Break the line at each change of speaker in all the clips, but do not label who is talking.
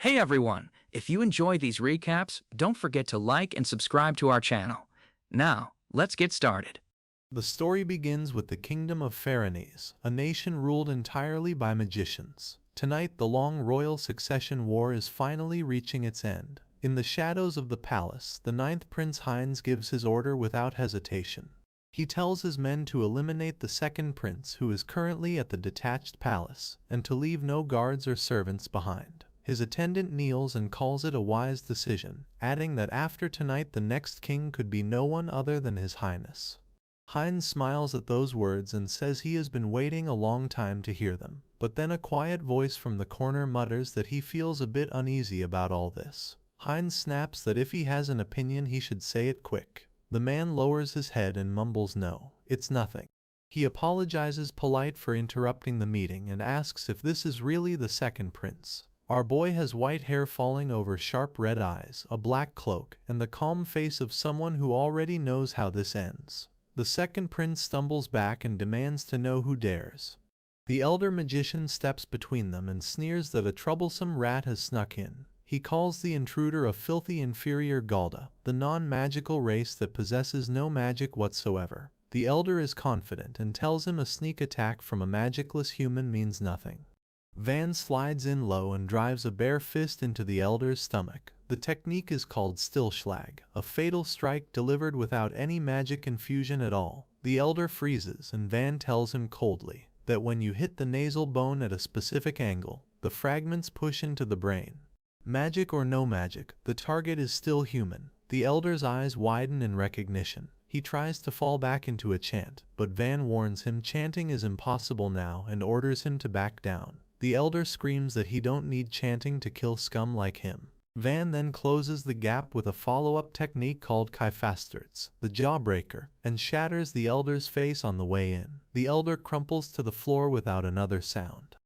Hey everyone, if you enjoy these recaps, don't forget to like and subscribe to our channel. Now, let's get started.
The story begins with the kingdom of Pharaohs, a nation ruled entirely by magicians. Tonight, the long royal succession war is finally reaching its end. In the shadows of the palace, the ninth Prince Heinz gives his order without hesitation. He tells his men to eliminate the second prince, who is currently at the detached palace, and to leave no guards or servants behind. His attendant kneels and calls it a wise decision, adding that after tonight the next king could be no one other than His Highness. Heinz smiles at those words and says he has been waiting a long time to hear them, but then a quiet voice from the corner mutters that he feels a bit uneasy about all this. Heinz snaps that if he has an opinion he should say it quick. The man lowers his head and mumbles, "No, it's nothing." He apologizes polite for interrupting the meeting and asks if this is really the second prince. Our boy has white hair falling over sharp red eyes, a black cloak, and the calm face of someone who already knows how this ends. The second prince stumbles back and demands to know who dares. The elder magician steps between them and sneers that a troublesome rat has snuck in. He calls the intruder a filthy inferior Galda, the non-magical race that possesses no magic whatsoever. The elder is confident and tells him a sneak attack from a magicless human means nothing. Van slides in low and drives a bare fist into the elder's stomach. The technique is called Stillschlag, a fatal strike delivered without any magic infusion at all. The elder freezes and Van tells him coldly that when you hit the nasal bone at a specific angle, the fragments push into the brain. Magic or no magic, the target is still human. The elder's eyes widen in recognition. He tries to fall back into a chant, but Van warns him chanting is impossible now and orders him to back down. The elder screams that he don't need chanting to kill scum like him. Van then closes the gap with a follow-up technique called Kaifasterts, the jawbreaker, and shatters the elder's face on the way in. The elder crumples to the floor without another sound.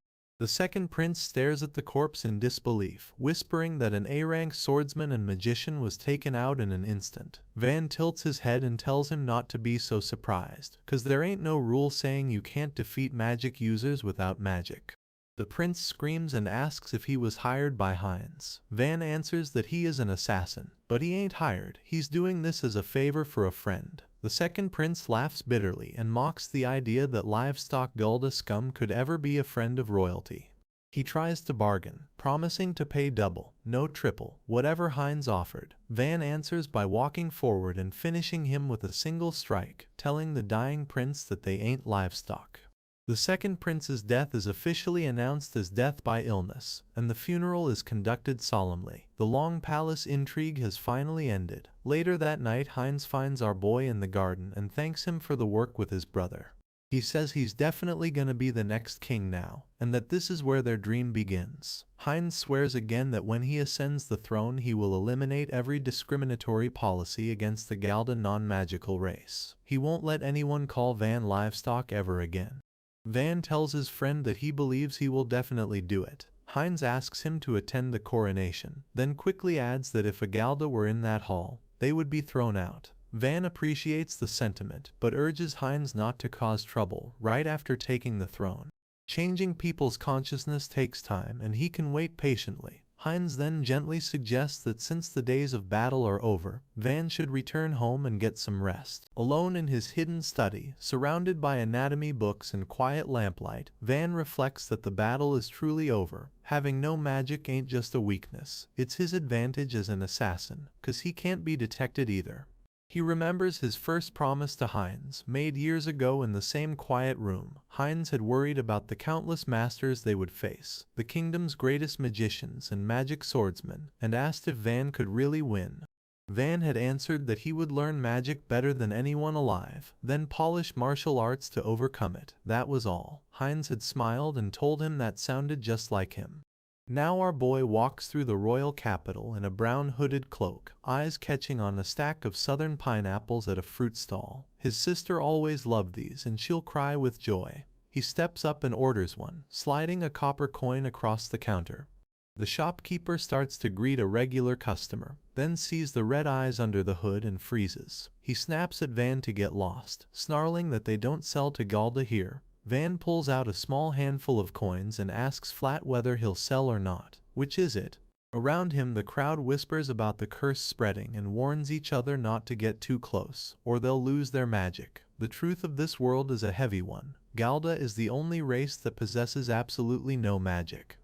The second prince stares at the corpse in disbelief, whispering that an A-rank swordsman and magician was taken out in an instant. Van tilts his head and tells him not to be so surprised, cause there ain't no rule saying you can't defeat magic users without magic. The prince screams and asks if he was hired by Heinz. Van answers that he is an assassin, but he ain't hired, he's doing this as a favor for a friend. The second prince laughs bitterly and mocks the idea that livestock Gulda scum could ever be a friend of royalty. He tries to bargain, promising to pay double, no triple, whatever Heinz offered. Van answers by walking forward and finishing him with a single strike, telling the dying prince that they ain't livestock. The second prince's death is officially announced as death by illness, and the funeral is conducted solemnly. The long palace intrigue has finally ended. Later that night, Heinz finds our boy in the garden and thanks him for the work with his brother. He says he's definitely gonna be the next king now, and that this is where their dream begins. Heinz swears again that when he ascends the throne he will eliminate every discriminatory policy against the Galda non-magical race. He won't let anyone call Van livestock ever again. Van tells his friend that he believes he will definitely do it. Heinz asks him to attend the coronation, then quickly adds that if a Galda were in that hall, they would be thrown out. Van appreciates the sentiment, but urges Heinz not to cause trouble right after taking the throne. Changing people's consciousness takes time, and he can wait patiently. Heinz then gently suggests that since the days of battle are over, Van should return home and get some rest. Alone in his hidden study, surrounded by anatomy books and quiet lamplight, Van reflects that the battle is truly over. Having no magic ain't just a weakness, it's his advantage as an assassin, 'cause he can't be detected either. He remembers his first promise to Heinz, made years ago in the same quiet room. Heinz had worried about the countless masters they would face, the kingdom's greatest magicians and magic swordsmen, and asked if Van could really win. Van had answered that he would learn magic better than anyone alive, then polish martial arts to overcome it. That was all. Heinz had smiled and told him that sounded just like him. Now our boy walks through the royal capital in a brown hooded cloak, eyes catching on a stack of southern pineapples at a fruit stall. His sister always loved these and she'll cry with joy. He steps up and orders one, sliding a copper coin across the counter. The shopkeeper starts to greet a regular customer, then sees the red eyes under the hood and freezes. He snaps at Van to get lost, snarling that they don't sell to Galda here. Van pulls out a small handful of coins and asks flat whether he'll sell or not. Which is it? Around him, the crowd whispers about the curse spreading and warns each other not to get too close, or they'll lose their magic. The truth of this world is a heavy one. Galda is the only race that possesses absolutely no magic.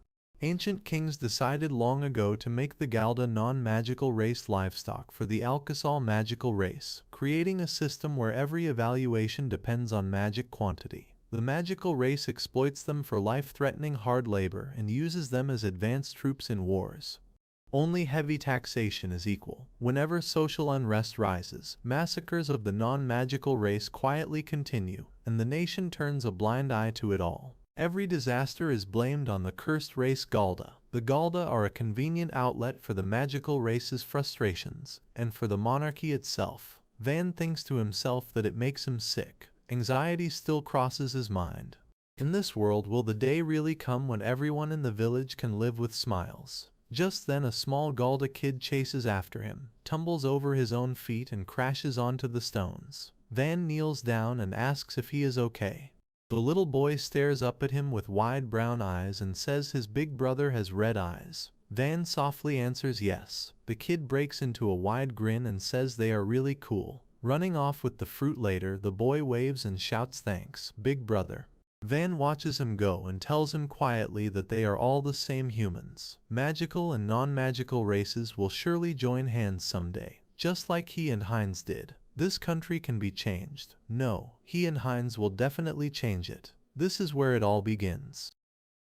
Ancient kings decided long ago to make the Galda non-magical race livestock for the Alkasal magical race, creating a system where every evaluation depends on magic quantity. The magical race exploits them for life-threatening hard labor and uses them as advanced troops in wars. Only heavy taxation is equal. Whenever social unrest rises, massacres of the non-magical race quietly continue, and the nation turns a blind eye to it all. Every disaster is blamed on the cursed race Galda. The Galda are a convenient outlet for the magical race's frustrations, and for the monarchy itself. Van thinks to himself that it makes him sick. Anxiety still crosses his mind. In this world, will the day really come when everyone in the village can live with smiles? Just then a small Galda kid chases after him, tumbles over his own feet and crashes onto the stones. Van kneels down and asks if he is okay. The little boy stares up at him with wide brown eyes and says his big brother has red eyes. Van softly answers yes. The kid breaks into a wide grin and says they are really cool. Running off with the fruit later, the boy waves and shouts thanks, big brother. Van watches him go and tells him quietly that they are all the same humans. Magical and non-magical races will surely join hands someday, just like he and Heinz did. This country can be changed. No, he and Heinz will definitely change it. This is where it all begins.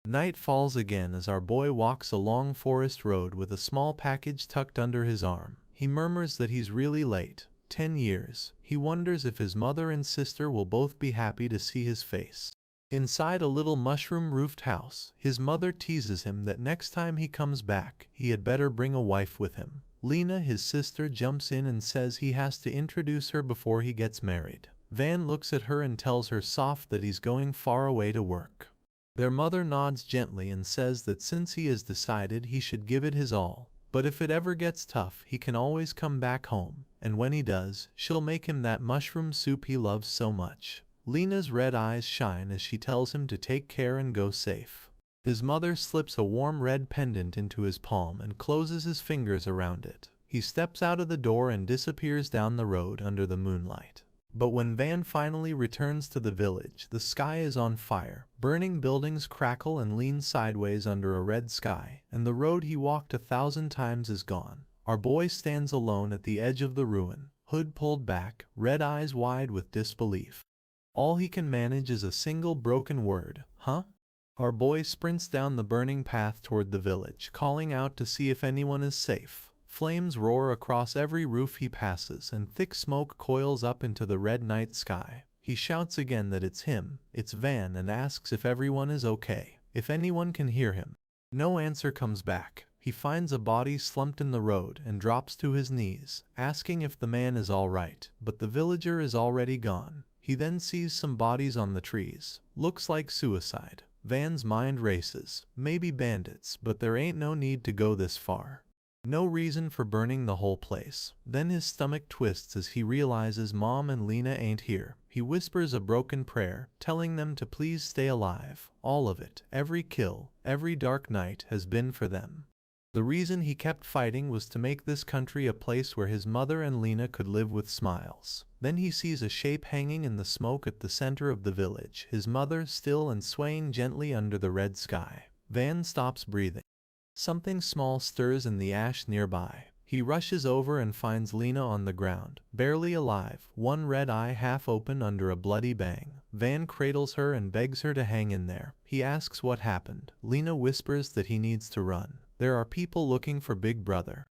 Night falls again as our boy walks along Forest Road with a small package tucked under his arm. He murmurs that he's really late. 10 years. He wonders if his mother and sister will both be happy to see his face. Inside a little mushroom-roofed house, his mother teases him that next time he comes back, he had better bring a wife with him. Lena, his sister, jumps in and says he has to introduce her before he gets married. Van looks at her and tells her soft that he's going far away to work. Their mother nods gently and says that since he has decided, he should give it his all. But if it ever gets tough, he can always come back home, and when he does, she'll make him that mushroom soup he loves so much. Lena's red eyes shine as she tells him to take care and go safe. His mother slips a warm red pendant into his palm and closes his fingers around it. He steps out of the door and disappears down the road under the moonlight. But when Van finally returns to the village, the sky is on fire. Burning buildings crackle and lean sideways under a red sky, and the road he walked 1,000 times is gone. Our boy stands alone at the edge of the ruin, hood pulled back, red eyes wide with disbelief. All he can manage is a single broken word, huh? Our boy sprints down the burning path toward the village, calling out to see if anyone is safe. Flames roar across every roof he passes, and thick smoke coils up into the red night sky. He shouts again that it's him, it's Van, and asks if everyone is okay, if anyone can hear him. No answer comes back. He finds a body slumped in the road and drops to his knees, asking if the man is all right, but the villager is already gone. He then sees some bodies on the trees. Looks like suicide. Van's mind races. Maybe bandits, but there ain't no need to go this far. No reason for burning the whole place. Then his stomach twists as he realizes Mom and Lena ain't here. He whispers a broken prayer, telling them to please stay alive. All of it, every kill, every dark night has been for them. The reason he kept fighting was to make this country a place where his mother and Lena could live with smiles. Then he sees a shape hanging in the smoke at the center of the village, his mother still and swaying gently under the red sky. Van stops breathing. Something small stirs in the ash nearby. He rushes over and finds Lena on the ground, barely alive, one red eye half open under a bloody bang. Van cradles her and begs her to hang in there. He asks what happened. Lena whispers that he needs to run. There are people looking for Big Brother.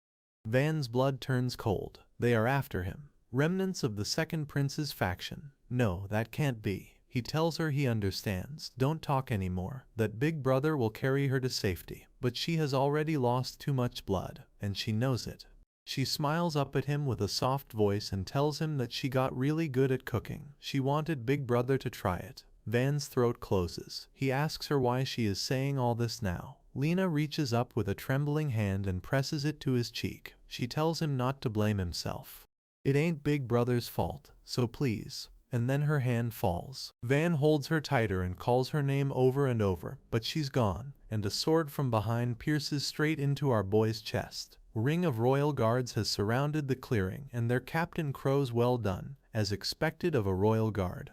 Van's blood turns cold. They are after him. Remnants of the second prince's faction. No, that can't be. He tells her he understands, don't talk anymore, that Big Brother will carry her to safety. But she has already lost too much blood, and she knows it. She smiles up at him with a soft voice and tells him that she got really good at cooking. She wanted Big Brother to try it. Van's throat closes. He asks her why she is saying all this now. Lena reaches up with a trembling hand and presses it to his cheek. She tells him not to blame himself. It ain't Big Brother's fault, so please. and then her hand falls. Van holds her tighter and calls her name over and over, but she's gone, and a sword from behind pierces straight into our boy's chest. A ring of royal guards has surrounded the clearing, and their captain crows well done, as expected of a royal guard.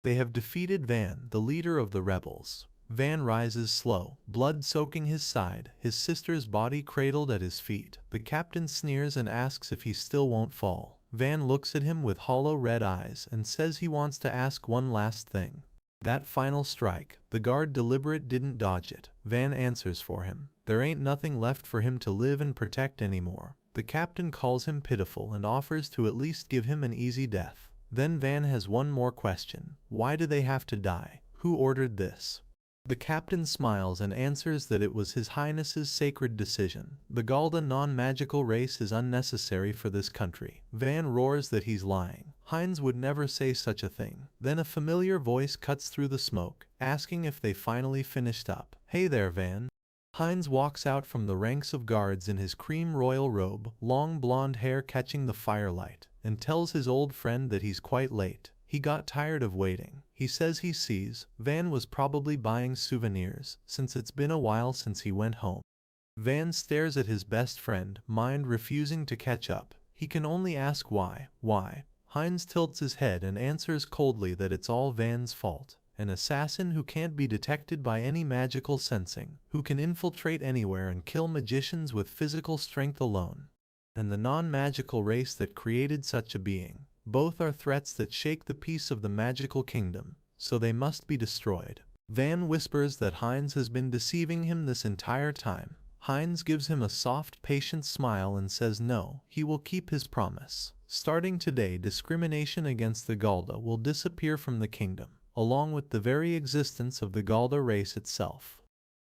They have defeated Van, the leader of the rebels. Van rises slow, blood soaking his side, his sister's body cradled at his feet. The captain sneers and asks if he still won't fall. Van looks at him with hollow red eyes and says he wants to ask one last thing. That final strike, the guard deliberate didn't dodge it. Van answers for him. There ain't nothing left for him to live and protect anymore. The captain calls him pitiful and offers to at least give him an easy death. Then Van has one more question. Why do they have to die? Who ordered this? The captain smiles and answers that it was His Highness's sacred decision. The Galda non-magical race is unnecessary for this country. Van roars that he's lying. Heinz would never say such a thing. Then a familiar voice cuts through the smoke, asking if they finally finished up. Hey there, Van. Heinz walks out from the ranks of guards in his cream royal robe, long blonde hair catching the firelight, and tells his old friend that he's quite late. He got tired of waiting. He says he sees Van was probably buying souvenirs, since it's been a while since he went home. Van stares at his best friend, mind refusing to catch up. He can only ask why. Heinz tilts his head and answers coldly that it's all Van's fault. An assassin who can't be detected by any magical sensing, who can infiltrate anywhere and kill magicians with physical strength alone. And the non-magical race that created such a being. Both are threats that shake the peace of the magical kingdom, so they must be destroyed. Van whispers that Heinz has been deceiving him this entire time. Heinz gives him a soft, patient smile and says no, he will keep his promise. Starting today, discrimination against the Galda will disappear from the kingdom, along with the very existence of the Galda race itself.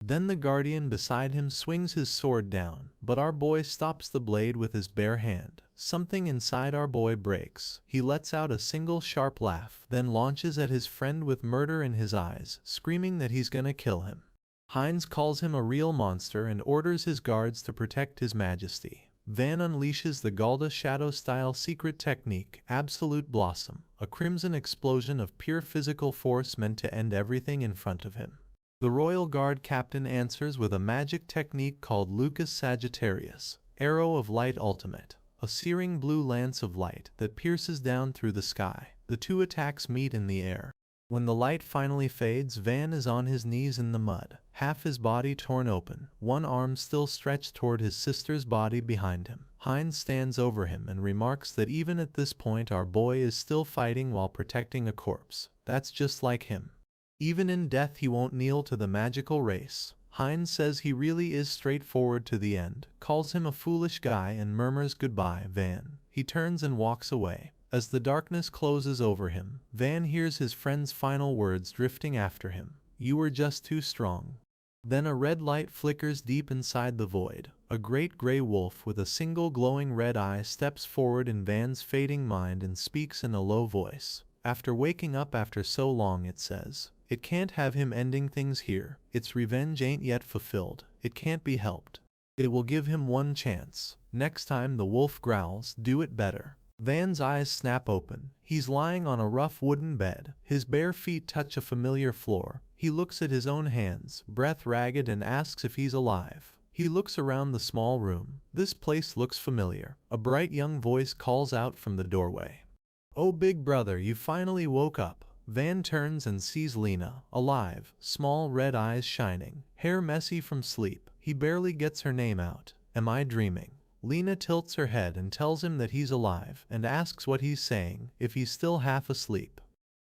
Then the guardian beside him swings his sword down, but our boy stops the blade with his bare hand. Something inside our boy breaks. He lets out a single sharp laugh, then launches at his friend with murder in his eyes, screaming that he's gonna kill him. Heinz calls him a real monster and orders his guards to protect his majesty. Van unleashes the Galda Shadow-style secret technique, Absolute Blossom, a crimson explosion of pure physical force meant to end everything in front of him. The Royal Guard captain answers with a magic technique called Lucas Sagittarius, Arrow of Light Ultimate, a searing blue lance of light that pierces down through the sky. The two attacks meet in the air. When the light finally fades, Van is on his knees in the mud, half his body torn open, one arm still stretched toward his sister's body behind him. Heinz stands over him and remarks that even at this point our boy is still fighting while protecting a corpse. That's just like him. Even in death he won't kneel to the magical race. Heinz says he really is straightforward to the end, calls him a foolish guy and murmurs goodbye, Van. He turns and walks away. As the darkness closes over him, Van hears his friend's final words drifting after him. You were just too strong. Then a red light flickers deep inside the void. A great gray wolf with a single glowing red eye steps forward in Van's fading mind and speaks in a low voice. After waking up after so long, it says, it can't have him ending things here. Its revenge ain't yet fulfilled. It can't be helped. It will give him one chance. Next time the wolf growls, do it better. Van's eyes snap open. He's lying on a rough wooden bed. His bare feet touch a familiar floor. He looks at his own hands, breath ragged, and asks if he's alive. He looks around the small room. This place looks familiar. A bright young voice calls out from the doorway. Oh, big brother, you finally woke up. Van turns and sees Lena, alive, small red eyes shining, hair messy from sleep. He barely gets her name out. Am I dreaming? Lena tilts her head and tells him that he's alive and asks what he's saying, if he's still half asleep.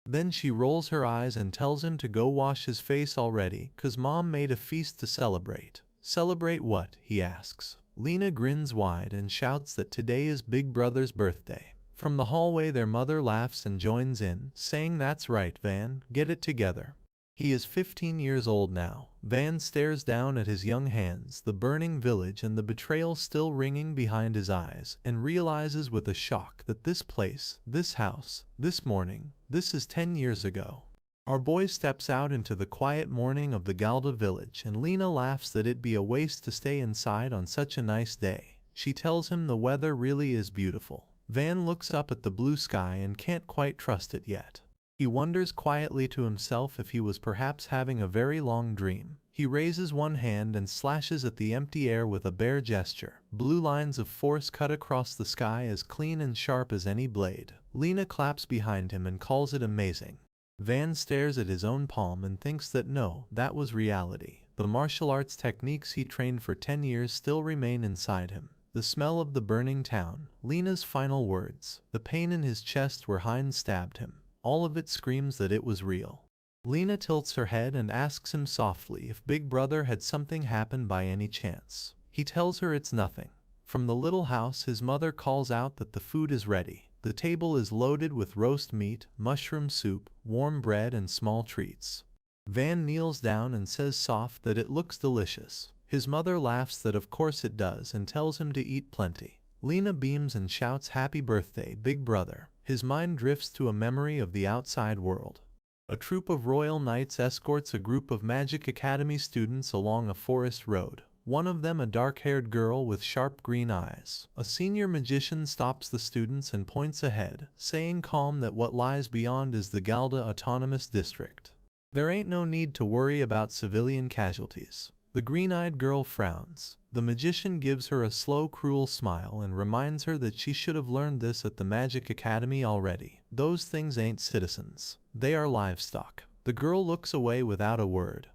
Then she rolls her eyes and tells him to go wash his face already, 'cause Mom made a feast to celebrate. Celebrate what? He asks. Lena grins wide and shouts that today is Big Brother's birthday. From the hallway their mother laughs and joins in, saying that's right, Van, get it together. He is 15 years old now. Van stares down at his young hands, the burning village and the betrayal still ringing behind his eyes, and realizes with a shock that this place, this house, this morning, this is 10 years ago. Our boy steps out into the quiet morning of the Galda village, and Lena laughs that it'd be a waste to stay inside on such a nice day. She tells him the weather really is beautiful. Van looks up at the blue sky and can't quite trust it yet. He wonders quietly to himself if he was perhaps having a very long dream. He raises one hand and slashes at the empty air with a bare gesture. Blue lines of force cut across the sky as clean and sharp as any blade. Lena claps behind him and calls it amazing. Van stares at his own palm and thinks that no, that was reality. The martial arts techniques he trained for 10 years still remain inside him. The smell of the burning town, Lena's final words, the pain in his chest where Heinz stabbed him. All of it screams that it was real. Lena tilts her head and asks him softly if Big Brother had something happen by any chance. He tells her it's nothing. From the little house, his mother calls out that the food is ready. The table is loaded with roast meat, mushroom soup, warm bread, and small treats. Van kneels down and says soft that it looks delicious. His mother laughs that of course it does and tells him to eat plenty. Lena beams and shouts happy birthday, Big Brother. His mind drifts to a memory of the outside world. A troop of royal knights escorts a group of Magic Academy students along a forest road. One of them a dark-haired girl with sharp green eyes. A senior magician stops the students and points ahead, saying calm that what lies beyond is the Galda Autonomous District. There ain't no need to worry about civilian casualties. The green-eyed girl frowns. The magician gives her a slow, cruel smile and reminds her that she should have learned this at the Magic Academy already. Those things ain't citizens. They are livestock. The girl looks away without a word.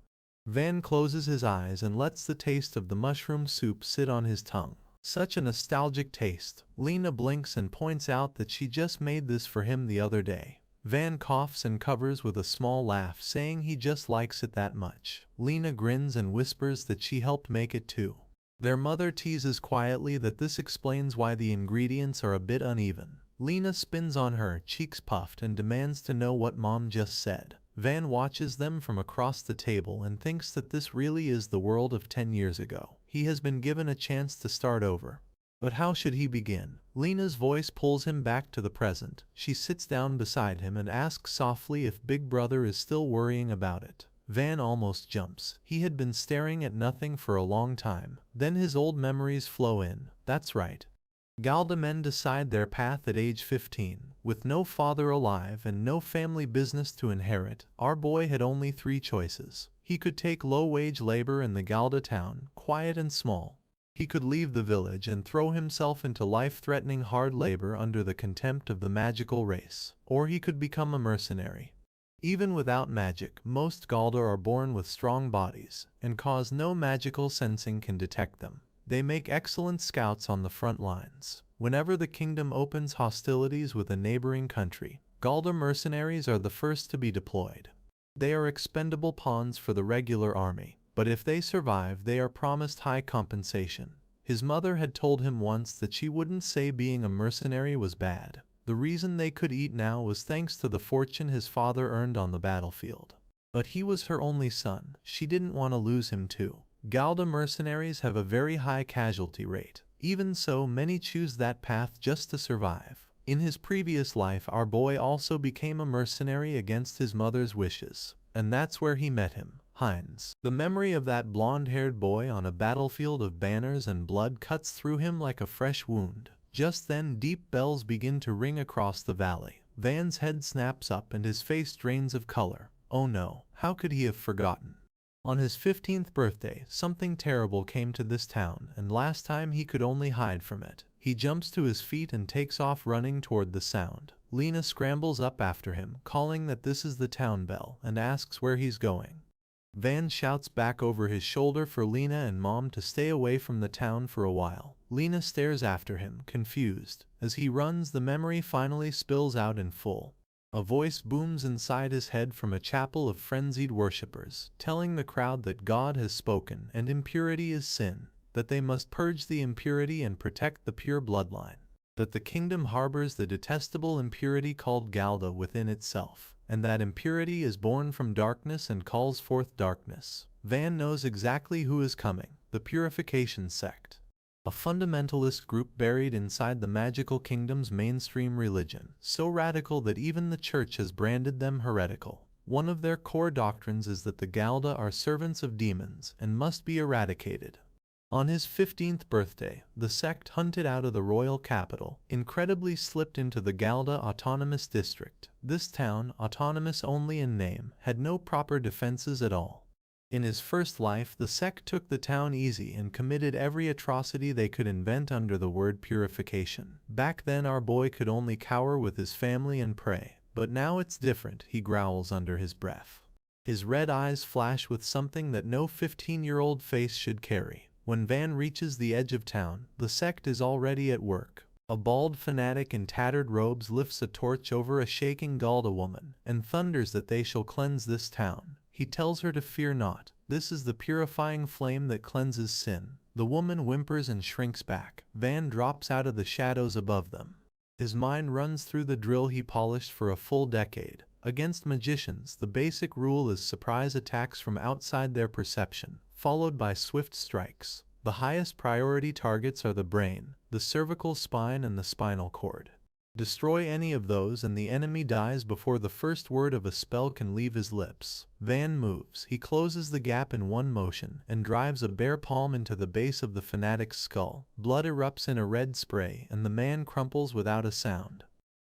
Van closes his eyes and lets the taste of the mushroom soup sit on his tongue. Such a nostalgic taste. Lena blinks and points out that she just made this for him the other day. Van coughs and covers with a small laugh, saying he just likes it that much. Lena grins and whispers that she helped make it too. Their mother teases quietly that this explains why the ingredients are a bit uneven. Lena spins on her, cheeks puffed, and demands to know what Mom just said. Van watches them from across the table and thinks that this really is the world of 10 years ago. He has been given a chance to start over. But how should he begin? Lena's voice pulls him back to the present. She sits down beside him and asks softly if Big Brother is still worrying about it. Van almost jumps. He had been staring at nothing for a long time. Then his old memories flow in. That's right. Galda men decide their path at age 15. With no father alive and no family business to inherit, our boy had only 3 choices. He could take low-wage labor in the Galda town, quiet and small. He could leave the village and throw himself into life-threatening hard labor under the contempt of the magical race. Or he could become a mercenary. Even without magic, most Galda are born with strong bodies, and cause no magical sensing can detect them. They make excellent scouts on the front lines. Whenever the kingdom opens hostilities with a neighboring country, Galda mercenaries are the first to be deployed. They are expendable pawns for the regular army. But if they survive, they are promised high compensation. His mother had told him once that she wouldn't say being a mercenary was bad. The reason they could eat now was thanks to the fortune his father earned on the battlefield. But he was her only son. She didn't want to lose him too. Galda mercenaries have a very high casualty rate. Even so, many choose that path just to survive. In his previous life, our boy also became a mercenary against his mother's wishes. And that's where he met him. Heinz. The memory of that blonde-haired boy on a battlefield of banners and blood cuts through him like a fresh wound. Just then, deep bells begin to ring across the valley. Van's head snaps up and his face drains of color. Oh no, how could he have forgotten? On his 15th birthday, something terrible came to this town, and last time he could only hide from it. He jumps to his feet and takes off running toward the sound. Lena scrambles up after him, calling that this is the town bell, and asks where he's going. Van shouts back over his shoulder for Lena and Mom to stay away from the town for a while. Lena stares after him, confused. As he runs, the memory finally spills out in full. A voice booms inside his head from a chapel of frenzied worshippers, telling the crowd that God has spoken and impurity is sin, that they must purge the impurity and protect the pure bloodline, that the kingdom harbors the detestable impurity called Galda within itself, and that impurity is born from darkness and calls forth darkness. Van knows exactly who is coming, the Purification Sect. A fundamentalist group buried inside the magical kingdom's mainstream religion, so radical that even the church has branded them heretical. One of their core doctrines is that the Galda are servants of demons and must be eradicated. On his 15th birthday, the sect hunted out of the royal capital, incredibly slipped into the Galda Autonomous District. This town, autonomous only in name, had no proper defenses at all. In his first life, the sect took the town easy and committed every atrocity they could invent under the word purification. Back then our boy could only cower with his family and pray. But now it's different, he growls under his breath. His red eyes flash with something that no 15-year-old face should carry. When Van reaches the edge of town, the sect is already at work. A bald fanatic in tattered robes lifts a torch over a shaking Galda woman, and thunders that they shall cleanse this town. He tells her to fear not. This is the purifying flame that cleanses sin. The woman whimpers and shrinks back. Van drops out of the shadows above them. His mind runs through the drill he polished for a full decade. Against magicians, the basic rule is surprise attacks from outside their perception, followed by swift strikes. The highest priority targets are the brain, the cervical spine, and the spinal cord. Destroy any of those and the enemy dies before the first word of a spell can leave his lips. Van moves. He closes the gap in one motion and drives a bare palm into the base of the fanatic's skull. Blood erupts in a red spray and the man crumples without a sound.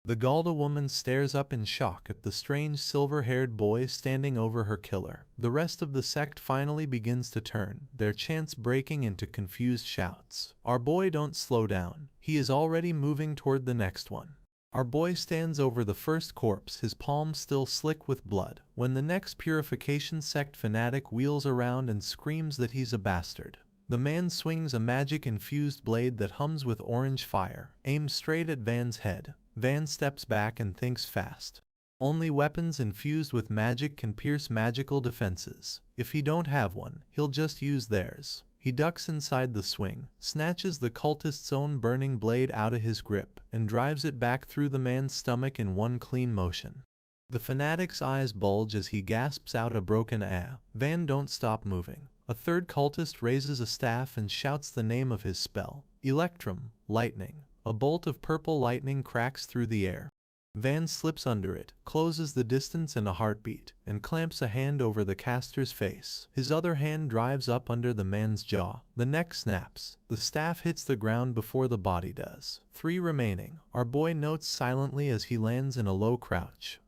The Galda woman stares up in shock at the strange silver-haired boy standing over her killer. The rest of the sect finally begins to turn, their chants breaking into confused shouts. Our boy, don't slow down. He is already moving toward the next one. Our boy stands over the first corpse, his palm still slick with blood, when the next purification sect fanatic wheels around and screams that he's a bastard. The man swings a magic-infused blade that hums with orange fire, aimed straight at Van's head. Van steps back and thinks fast. Only weapons infused with magic can pierce magical defenses. If he don't have one, he'll just use theirs. He ducks inside the swing, snatches the cultist's own burning blade out of his grip, and drives it back through the man's stomach in one clean motion. The fanatic's eyes bulge as he gasps out a broken "ah." Van, don't stop moving. A third cultist raises a staff and shouts the name of his spell. Electrum, lightning. A bolt of purple lightning cracks through the air. Van slips under it, closes the distance in a heartbeat, and clamps a hand over the caster's face. His other hand drives up under the man's jaw. The neck snaps. The staff hits the ground before the body does. 3 remaining. Our boy notes silently as he lands in a low crouch.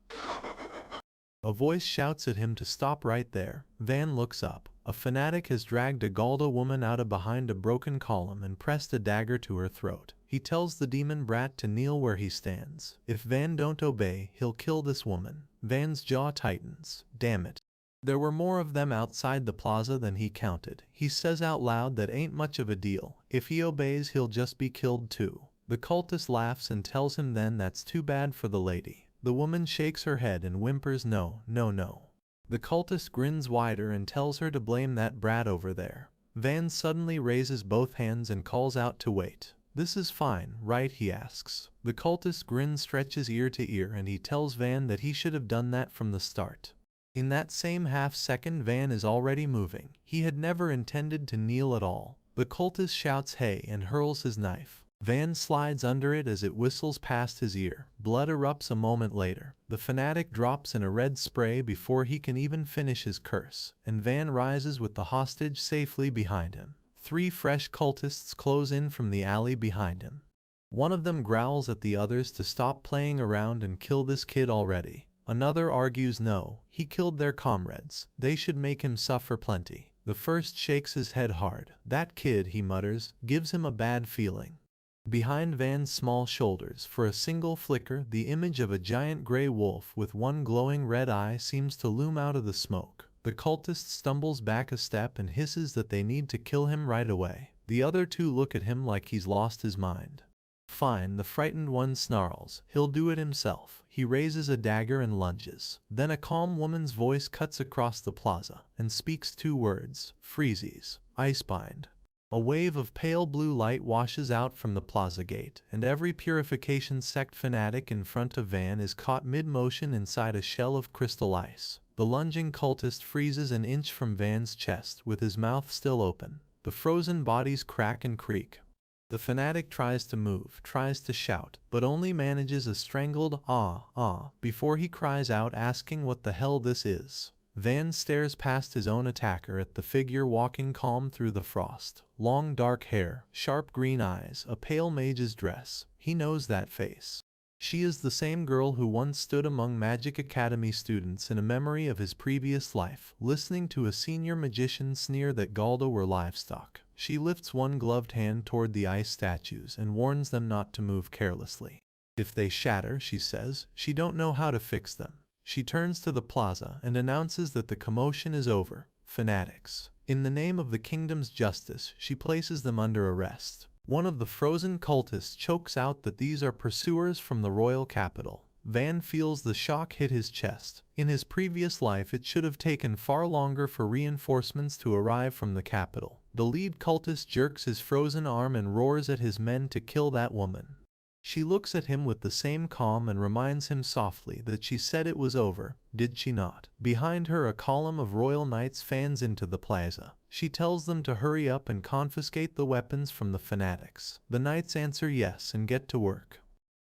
A voice shouts at him to stop right there. Van looks up. A fanatic has dragged a Galda woman out of behind a broken column and pressed a dagger to her throat. He tells the demon brat to kneel where he stands. If Van don't obey, he'll kill this woman. Van's jaw tightens. Damn it. There were more of them outside the plaza than he counted. He says out loud that ain't much of a deal. If he obeys, he'll just be killed too. The cultist laughs and tells him then that's too bad for the lady. The woman shakes her head and whimpers no, no, no. The cultist grins wider and tells her to blame that brat over there. Van suddenly raises both hands and calls out to wait. This is fine, right? He asks. The cultist's grin stretches ear to ear and he tells Van that he should have done that from the start. In that same half second, Van is already moving. He had never intended to kneel at all. The cultist shouts hey and hurls his knife. Van slides under it as it whistles past his ear. Blood erupts a moment later. The fanatic drops in a red spray before he can even finish his curse, and Van rises with the hostage safely behind him. 3 fresh cultists close in from the alley behind him. One of them growls at the others to stop playing around and kill this kid already. Another argues no, he killed their comrades. They should make him suffer plenty. The first shakes his head hard. That kid, he mutters, gives him a bad feeling. Behind Van's small shoulders, for a single flicker, the image of a giant gray wolf with one glowing red eye seems to loom out of the smoke. The cultist stumbles back a step and hisses that they need to kill him right away. The other 2 look at him like he's lost his mind. Fine, the frightened one snarls. He'll do it himself. He raises a dagger and lunges. Then a calm woman's voice cuts across the plaza and speaks 2 words. Freezies. Icebind. A wave of pale blue light washes out from the plaza gate, and every purification sect fanatic in front of Van is caught mid-motion inside a shell of crystal ice. The lunging cultist freezes an inch from Van's chest, with his mouth still open. The frozen bodies crack and creak. The fanatic tries to move, tries to shout, but only manages a strangled ah, ah, before he cries out asking what the hell this is. Van stares past his own attacker at the figure walking calm through the frost. Long dark hair, sharp green eyes, a pale mage's dress. He knows that face. She is the same girl who once stood among Magic Academy students in a memory of his previous life, listening to a senior magician sneer that Galda were livestock. She lifts one gloved hand toward the ice statues and warns them not to move carelessly. If they shatter, she says, she don't know how to fix them. She turns to the plaza and announces that the commotion is over. Fanatics. In the name of the kingdom's justice, she places them under arrest. One of the frozen cultists chokes out that these are pursuers from the royal capital. Van feels the shock hit his chest. In his previous life, it should have taken far longer for reinforcements to arrive from the capital. The lead cultist jerks his frozen arm and roars at his men to kill that woman. She looks at him with the same calm and reminds him softly that she said it was over, did she not? Behind her, a column of royal knights fans into the plaza. She tells them to hurry up and confiscate the weapons from the fanatics. The knights answer yes and get to work.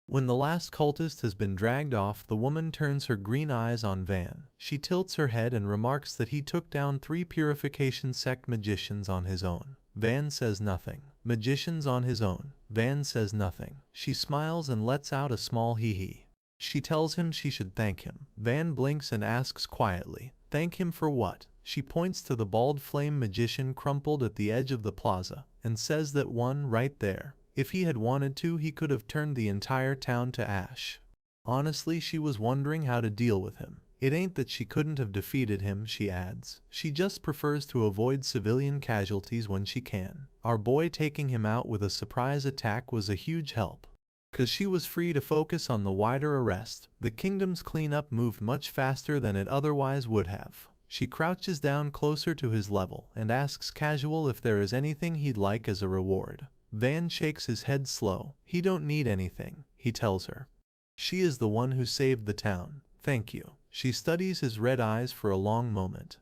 When the last cultist has been dragged off, the woman turns her green eyes on Van. She tilts her head and remarks that he took down 3 purification sect magicians on his own. Van says nothing. Magicians on his own. Van says nothing. She smiles and lets out a small hee-hee. She tells him she should thank him. Van blinks and asks quietly, "Thank him for what?" She points to the bald flame magician crumpled at the edge of the plaza, and says that one right there. If he had wanted to, he could have turned the entire town to ash. Honestly, she was wondering how to deal with him. It ain't that she couldn't have defeated him, she adds. She just prefers to avoid civilian casualties when she can. Our boy taking him out with a surprise attack was a huge help. 'Cause she was free to focus on the wider arrest. The kingdom's cleanup moved much faster than it otherwise would have. She crouches down closer to his level and asks casual if there is anything he'd like as a reward. Van shakes his head slow. He don't need anything, he tells her. She is the one who saved the town. Thank you. She studies his red eyes for a long moment.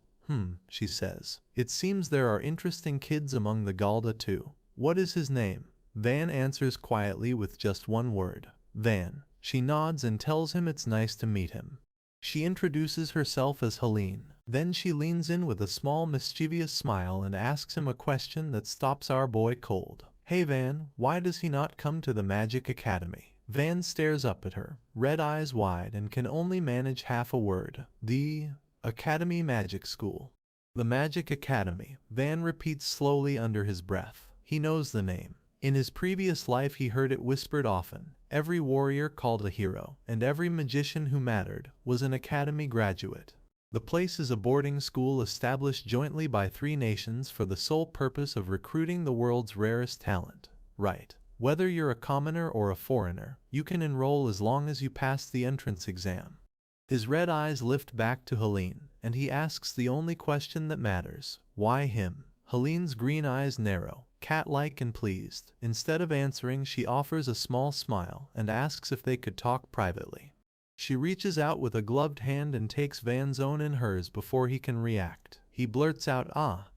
She says. It seems there are interesting kids among the Galda too. What is his name? Van answers quietly with just one word. Van. She nods and tells him it's nice to meet him. She introduces herself as Helene. Then she leans in with a small mischievous smile and asks him a question that stops our boy cold. Hey Van, why does he not come to the Magic Academy? Van stares up at her, red eyes wide, and can only manage half a word. The Academy Magic School. The Magic Academy, Van repeats slowly under his breath. He knows the name. In his previous life he heard it whispered often. Every warrior called a hero, and every magician who mattered, was an academy graduate. The place is a boarding school established jointly by 3 nations for the sole purpose of recruiting the world's rarest talent. Right. Whether you're a commoner or a foreigner, you can enroll as long as you pass the entrance exam. His red eyes lift back to Helene, and he asks the only question that matters. Why him? Helene's green eyes narrow, cat-like and pleased. Instead of answering, she offers a small smile and asks if they could talk privately. She reaches out with a gloved hand and takes Van's own in hers before he can react. He blurts out,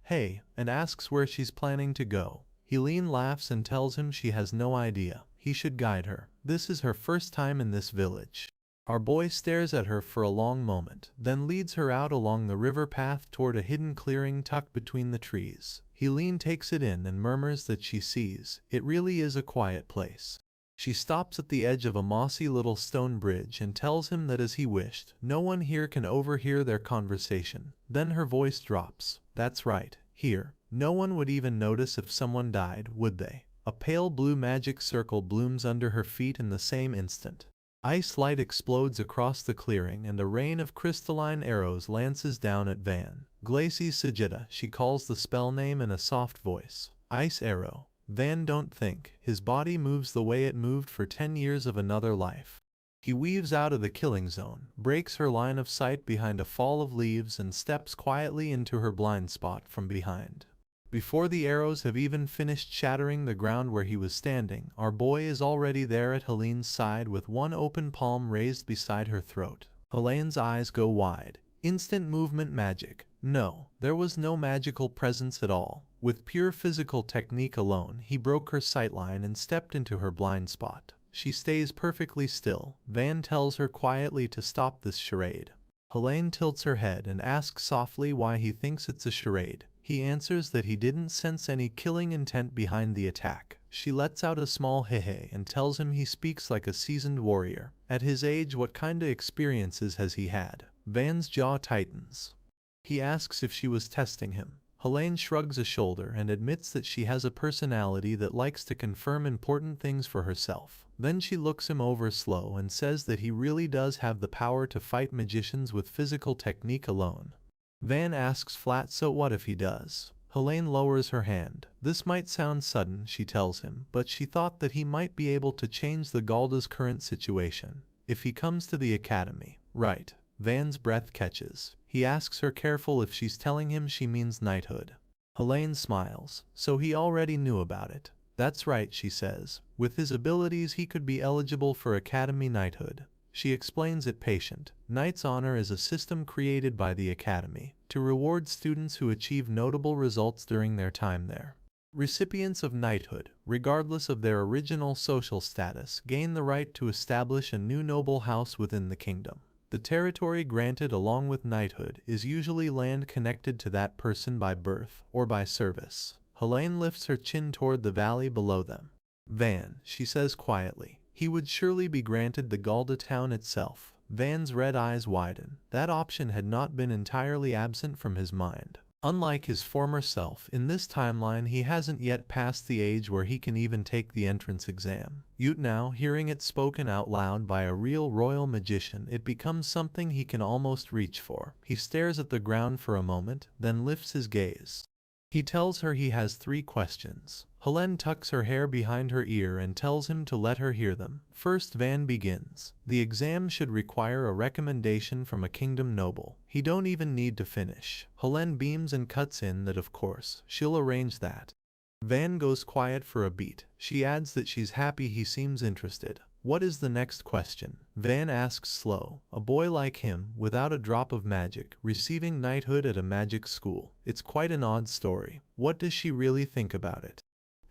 hey, and asks where she's planning to go. Helene laughs and tells him she has no idea. He should guide her. This is her first time in this village. Our boy stares at her for a long moment, then leads her out along the river path toward a hidden clearing tucked between the trees. Helene takes it in and murmurs that she sees. It really is a quiet place. She stops at the edge of a mossy little stone bridge and tells him that as he wished, no one here can overhear their conversation. Then her voice drops. That's right, here. No one would even notice if someone died, would they? A pale blue magic circle blooms under her feet in the same instant. Ice light explodes across the clearing and a rain of crystalline arrows lances down at Van. Glacis Sagitta, she calls the spell name in a soft voice. Ice arrow. Van don't think. His body moves the way it moved for 10 years of another life. He weaves out of the killing zone, breaks her line of sight behind a fall of leaves and steps quietly into her blind spot from behind. Before the arrows have even finished shattering the ground where he was standing, our boy is already there at Helene's side with one open palm raised beside her throat. Helene's eyes go wide. Instant movement magic. No, there was no magical presence at all. With pure physical technique alone, he broke her sightline and stepped into her blind spot. She stays perfectly still. Van tells her quietly to stop this charade. Helene tilts her head and asks softly why he thinks it's a charade. He answers that he didn't sense any killing intent behind the attack. She lets out a small hehe and tells him he speaks like a seasoned warrior. At his age, what kinda experiences has he had? Van's jaw tightens. He asks if she was testing him. Helene shrugs a shoulder and admits that she has a personality that likes to confirm important things for herself. Then she looks him over slow and says that he really does have the power to fight magicians with physical technique alone. Van asks flat, so what if he does? Helene lowers her hand. This might sound sudden, she tells him, but she thought that he might be able to change the Galda's current situation. If he comes to the academy. Right. Van's breath catches. He asks her careful if she's telling him she means knighthood. Helene smiles. So he already knew about it. That's right, she says. With his abilities he could be eligible for academy knighthood. She explains it patient. Knight's honor is a system created by the academy to reward students who achieve notable results during their time there. Recipients of knighthood, regardless of their original social status, gain the right to establish a new noble house within the kingdom. The territory granted along with knighthood is usually land connected to that person by birth or by service. Helene lifts her chin toward the valley below them. Van, she says quietly. He would surely be granted the Galda town itself. Van's red eyes widen. That option had not been entirely absent from his mind. Unlike his former self, in this timeline he hasn't yet passed the age where he can even take the entrance exam. Yet now, hearing it spoken out loud by a real royal magician, it becomes something he can almost reach for. He stares at the ground for a moment, then lifts his gaze. He tells her he has 3 questions. Helene tucks her hair behind her ear and tells him to let her hear them. First, Van begins. The exam should require a recommendation from a kingdom noble. He don't even need to finish. Helene beams and cuts in that of course, she'll arrange that. Van goes quiet for a beat. She adds that she's happy he seems interested. What is the next question? Van asks slow. A boy like him, without a drop of magic, receiving knighthood at a magic school. It's quite an odd story. What does she really think about it?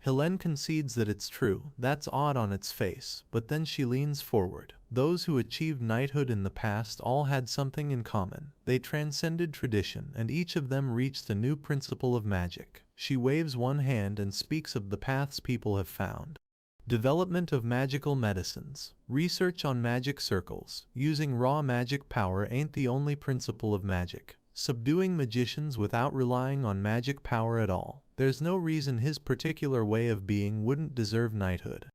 Helene concedes that it's true. That's odd on its face, but then she leans forward. Those who achieved knighthood in the past all had something in common. They transcended tradition, and each of them reached a new principle of magic. She waves one hand and speaks of the paths people have found. Development of magical medicines. Research on magic circles. Using raw magic power ain't the only principle of magic. Subduing magicians without relying on magic power at all. There's no reason his particular way of being wouldn't deserve knighthood.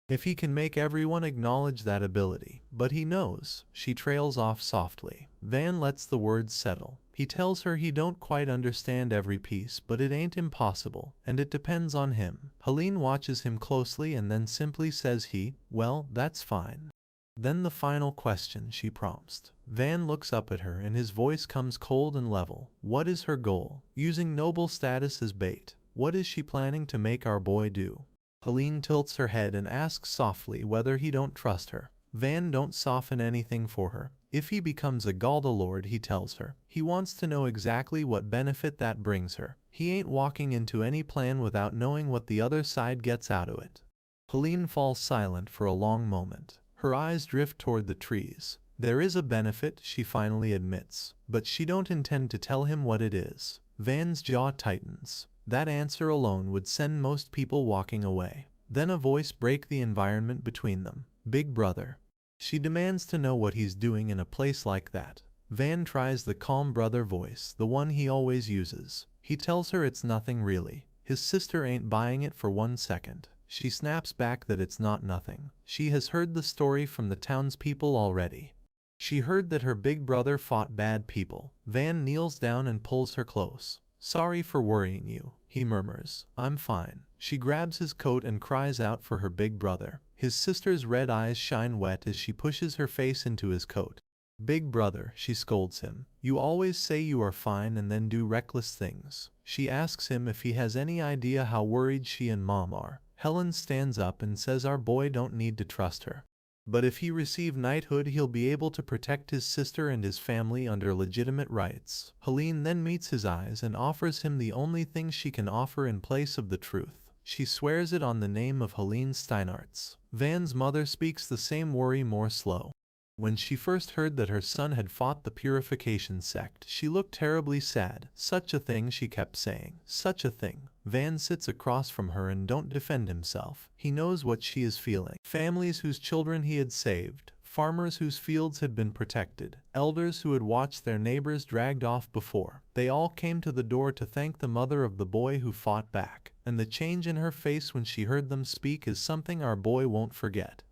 If he can make everyone acknowledge that ability. But he knows. She trails off softly. Van lets the words settle. He tells her he don't quite understand every piece, but it ain't impossible, and it depends on him. Helene watches him closely and then simply says well, that's fine. Then the final question, she prompts. Van looks up at her and his voice comes cold and level. What is her goal? Using noble status as bait. What is she planning to make our boy do? Helene tilts her head and asks softly whether he don't trust her. Van don't soften anything for her. If he becomes a Galda lord, he tells her, he wants to know exactly what benefit that brings her. He ain't walking into any plan without knowing what the other side gets out of it. Helene falls silent for a long moment. Her eyes drift toward the trees. There is a benefit, she finally admits, but she don't intend to tell him what it is. Van's jaw tightens. That answer alone would send most people walking away. Then a voice breaks the environment between them. Big brother. She demands to know what he's doing in a place like that. Van tries the calm brother voice, the one he always uses. He tells her it's nothing really. His sister ain't buying it for 1 second. She snaps back that it's not nothing. She has heard the story from the townspeople already. She heard that her big brother fought bad people. Van kneels down and pulls her close. Sorry for worrying you, he murmurs. I'm fine. She grabs his coat and cries out for her big brother. His sister's red eyes shine wet as she pushes her face into his coat. Big brother, she scolds him. You always say you are fine and then do reckless things. She asks him if he has any idea how worried she and Mom are. Helen stands up and says our boy don't need to trust her. But if he receive knighthood, he'll be able to protect his sister and his family under legitimate rights. Helene then meets his eyes and offers him the only thing she can offer in place of the truth. She swears it on the name of Helene Steinartz. Van's mother speaks the same worry more slow. When she first heard that her son had fought the purification sect, she looked terribly sad. Such a thing, she kept saying. Such a thing. Van sits across from her and don't defend himself. He knows what she is feeling. Families whose children he had saved, farmers whose fields had been protected, elders who had watched their neighbors dragged off before. They all came to the door to thank the mother of the boy who fought back, and the change in her face when she heard them speak is something our boy won't forget.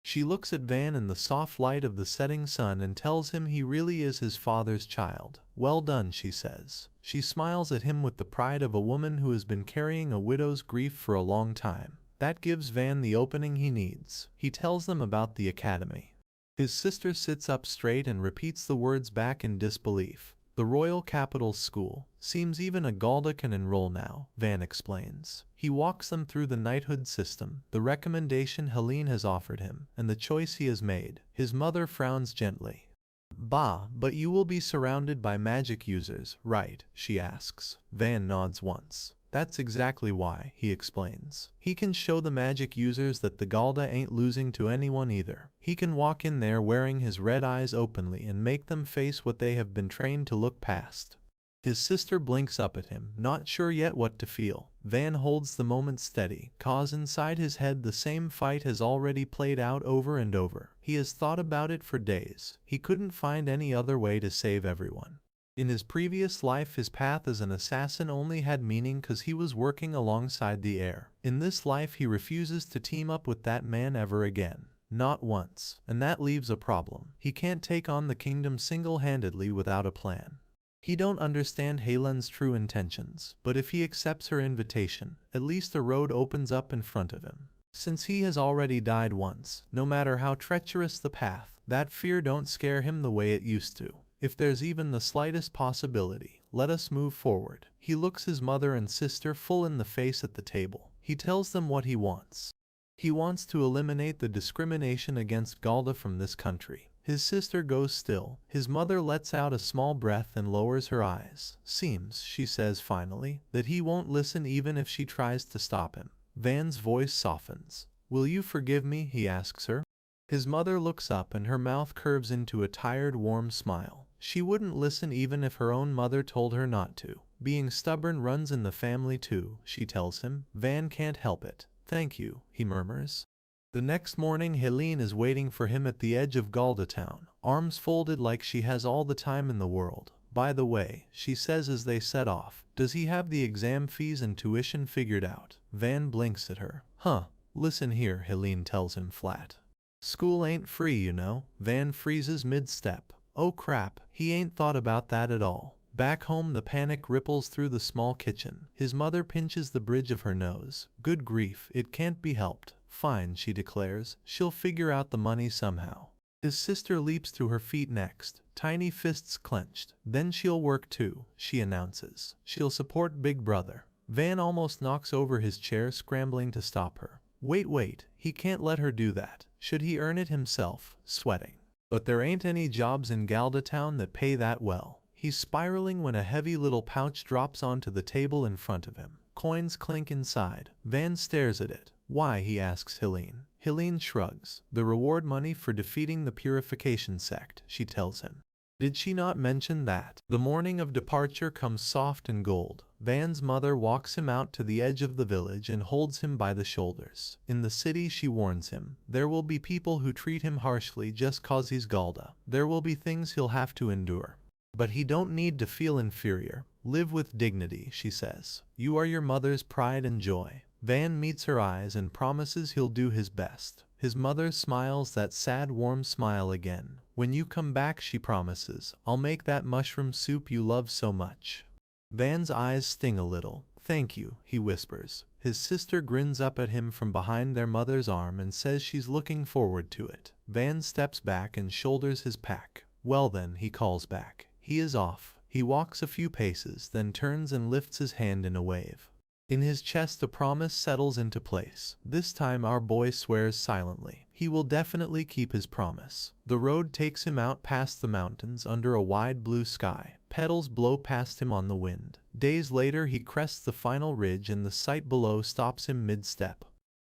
She looks at Van in the soft light of the setting sun and tells him he really is his father's child. Well done, she says. She smiles at him with the pride of a woman who has been carrying a widow's grief for a long time. That gives Van the opening he needs. He tells them about the academy. His sister sits up straight and repeats the words back in disbelief. The Royal Capital School. Seems even a Galda can enroll now, Van explains. He walks them through the knighthood system, the recommendation Helene has offered him, and the choice he has made. His mother frowns gently. Bah, but you will be surrounded by magic users, right? She asks. Van nods once. That's exactly why, he explains. He can show the magic users that the Galda ain't losing to anyone either. He can walk in there wearing his red eyes openly and make them face what they have been trained to look past. His sister blinks up at him, not sure yet what to feel. Van holds the moment steady, cause inside his head the same fight has already played out over and over. He has thought about it for days. He couldn't find any other way to save everyone. In his previous life, his path as an assassin only had meaning because he was working alongside the heir. In this life, he refuses to team up with that man ever again. Not once. And that leaves a problem. He can't take on the kingdom single-handedly without a plan. He don't understand Helen's true intentions, but if he accepts her invitation, at least a road opens up in front of him. Since he has already died once, no matter how treacherous the path, that fear don't scare him the way it used to. If there's even the slightest possibility, let us move forward. He looks his mother and sister full in the face at the table. He tells them what he wants. He wants to eliminate the discrimination against Galda from this country. His sister goes still. His mother lets out a small breath and lowers her eyes. Seems, she says finally, that he won't listen even if she tries to stop him. Van's voice softens. Will you forgive me? He asks her. His mother looks up and her mouth curves into a tired, warm smile. She wouldn't listen even if her own mother told her not to. Being stubborn runs in the family too, she tells him. Van can't help it. Thank you, he murmurs. The next morning, Helene is waiting for him at the edge of Galda town, arms folded like she has all the time in the world. By the way, she says as they set off, does he have the exam fees and tuition figured out? Van blinks at her. Huh. Listen here, Helene tells him flat. School ain't free, you know. Van freezes mid-step. Oh crap, he ain't thought about that at all. Back home, the panic ripples through the small kitchen. His mother pinches the bridge of her nose. Good grief, it can't be helped. Fine, she declares. She'll figure out the money somehow. His sister leaps to her feet next, tiny fists clenched. Then she'll work too, she announces. She'll support Big Brother. Van almost knocks over his chair, scrambling to stop her. Wait, he can't let her do that. Should he earn it himself? Sweating. But there ain't any jobs in Galda town that pay that well. He's spiraling when a heavy little pouch drops onto the table in front of him. Coins clink inside. Van stares at it. Why, he asks Helene. Helene shrugs. The reward money for defeating the purification sect, she tells him. Did she not mention that? The morning of departure comes soft and gold. Van's mother walks him out to the edge of the village and holds him by the shoulders. In the city, she warns him, there will be people who treat him harshly just cause he's Galda. There will be things he'll have to endure. But he don't need to feel inferior. Live with dignity, she says. You are your mother's pride and joy. Van meets her eyes and promises he'll do his best. His mother smiles that sad, warm smile again. When you come back, she promises, I'll make that mushroom soup you love so much. Van's eyes sting a little. Thank you, he whispers. His sister grins up at him from behind their mother's arm and says she's looking forward to it. Van steps back and shoulders his pack. Well then, he calls back. He is off. He walks a few paces, then turns and lifts his hand in a wave. In his chest, a promise settles into place. This time our boy swears silently. He will definitely keep his promise. The road takes him out past the mountains under a wide blue sky. Petals blow past him on the wind. Days later, he crests the final ridge and the sight below stops him mid-step.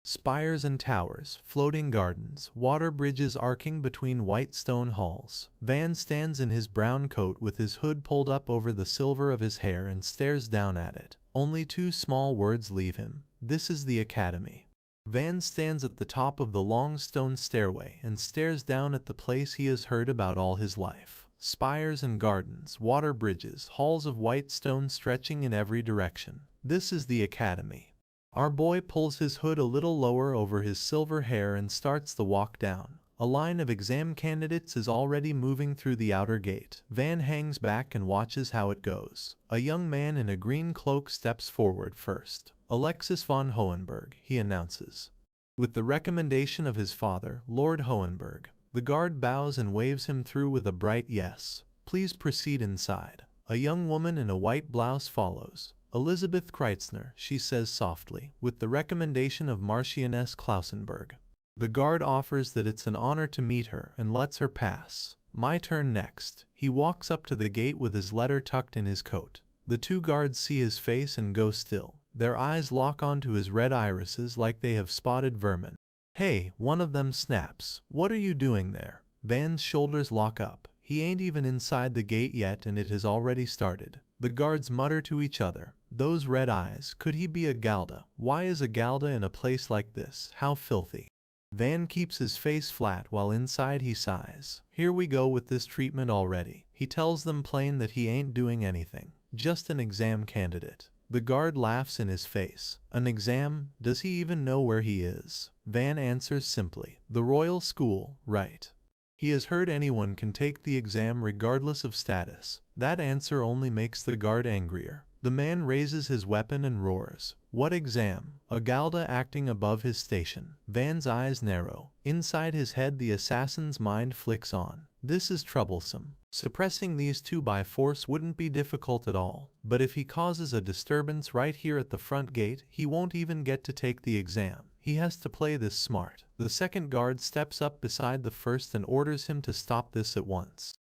Spires and towers, floating gardens, water bridges arcing between white stone halls. Van stands in his brown coat with his hood pulled up over the silver of his hair and stares down at it. Only two small words leave him. This is the academy. Van stands at the top of the long stone stairway and stares down at the place he has heard about all his life. Spires and gardens, water bridges, halls of white stone stretching in every direction. This is the academy. Our boy pulls his hood a little lower over his silver hair and starts the walk down. A line of exam candidates is already moving through the outer gate. Van hangs back and watches how it goes. A young man in a green cloak steps forward first. Alexis von Hohenberg, he announces. With the recommendation of his father, Lord Hohenberg, the guard bows and waves him through with a bright yes. Please proceed inside. A young woman in a white blouse follows. Elizabeth Kreitzner, she says softly, with the recommendation of Marchioness Klausenberg. The guard offers that it's an honor to meet her and lets her pass. My turn next. He walks up to the gate with his letter tucked in his coat. The two guards see his face and go still. Their eyes lock onto his red irises like they have spotted vermin. Hey, one of them snaps. What are you doing there? Van's shoulders lock up. He ain't even inside the gate yet and it has already started. The guards mutter to each other. Those red eyes, could he be a Galda? Why is a Galda in a place like this? How filthy. Van keeps his face flat while inside he sighs. Here we go with this treatment already. He tells them plain that he ain't doing anything. Just an exam candidate. The guard laughs in his face. An exam? Does he even know where he is? Van answers simply. The Royal School, right. He has heard anyone can take the exam regardless of status. That answer only makes the guard angrier. The man raises his weapon and roars. What exam? A Galda acting above his station. Van's eyes narrow. Inside his head the assassin's mind flicks on. This is troublesome. Suppressing these two by force wouldn't be difficult at all. But if he causes a disturbance right here at the front gate, he won't even get to take the exam. He has to play this smart. The second guard steps up beside the first and orders him to stop this at once.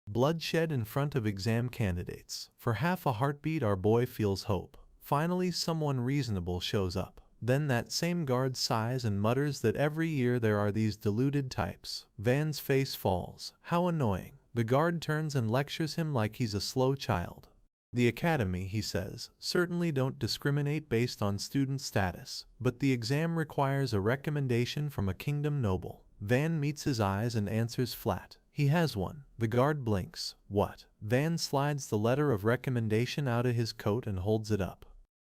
Bloodshed in front of exam candidates. For half a heartbeat our boy feels hope. Finally someone reasonable shows up. Then that same guard sighs and mutters that every year there are these deluded types. Van's face falls. How annoying. The guard turns and lectures him like he's a slow child. The academy, he says, certainly don't discriminate based on student status, but the exam requires a recommendation from a kingdom noble. Van meets his eyes and answers flat. He has one. The guard blinks. What? Van slides the letter of recommendation out of his coat and holds it up.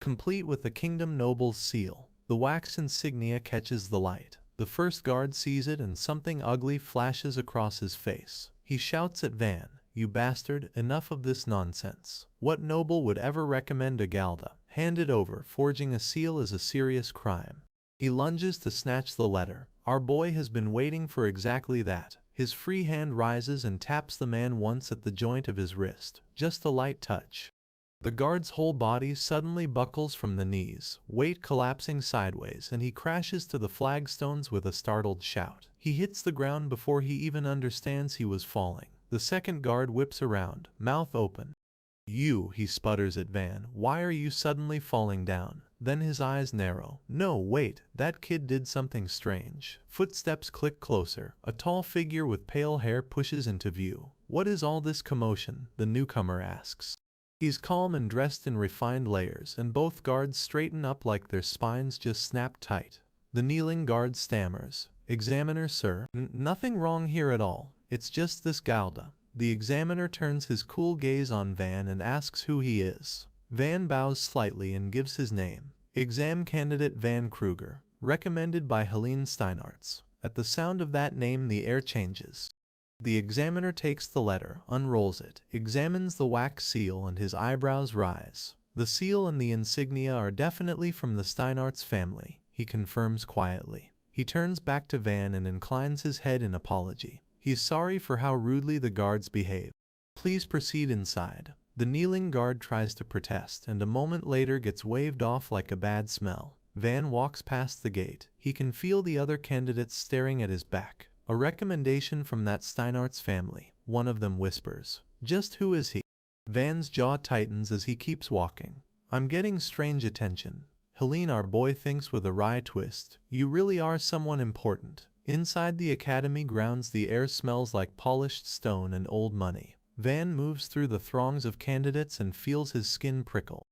Complete with the kingdom noble's seal. The wax insignia catches the light. The first guard sees it and something ugly flashes across his face. He shouts at Van. You bastard, enough of this nonsense. What noble would ever recommend a Galda? Hand it over. Forging a seal is a serious crime. He lunges to snatch the letter. Our boy has been waiting for exactly that. His free hand rises and taps the man once at the joint of his wrist. Just a light touch. The guard's whole body suddenly buckles from the knees, weight collapsing sideways, and he crashes to the flagstones with a startled shout. He hits the ground before he even understands he was falling. The second guard whips around, mouth open. You, he sputters at Van, why are you suddenly falling down? Then his eyes narrow. No, wait, that kid did something strange. Footsteps click closer. A tall figure with pale hair pushes into view. What is all this commotion? The newcomer asks. He's calm and dressed in refined layers, and both guards straighten up like their spines just snap tight. The kneeling guard stammers. Examiner, sir. Nothing wrong here at all. It's just this Galda. The examiner turns his cool gaze on Van and asks who he is. Van bows slightly and gives his name. Exam candidate Van Kruger, recommended by Helene Steinartz. At the sound of that name the air changes. The examiner takes the letter, unrolls it, examines the wax seal, and his eyebrows rise. The seal and the insignia are definitely from the Steinartz family, he confirms quietly. He turns back to Van and inclines his head in apology. He's sorry for how rudely the guards behave. Please proceed inside. The kneeling guard tries to protest and a moment later gets waved off like a bad smell. Van walks past the gate. He can feel the other candidates staring at his back. A recommendation from that Steinartz family, one of them whispers. Just who is he? Van's jaw tightens as he keeps walking. I'm getting strange attention. Helene, our boy thinks with a wry twist. You really are someone important. Inside the academy grounds, the air smells like polished stone and old money. Van moves through the throngs of candidates and feels his skin prickle.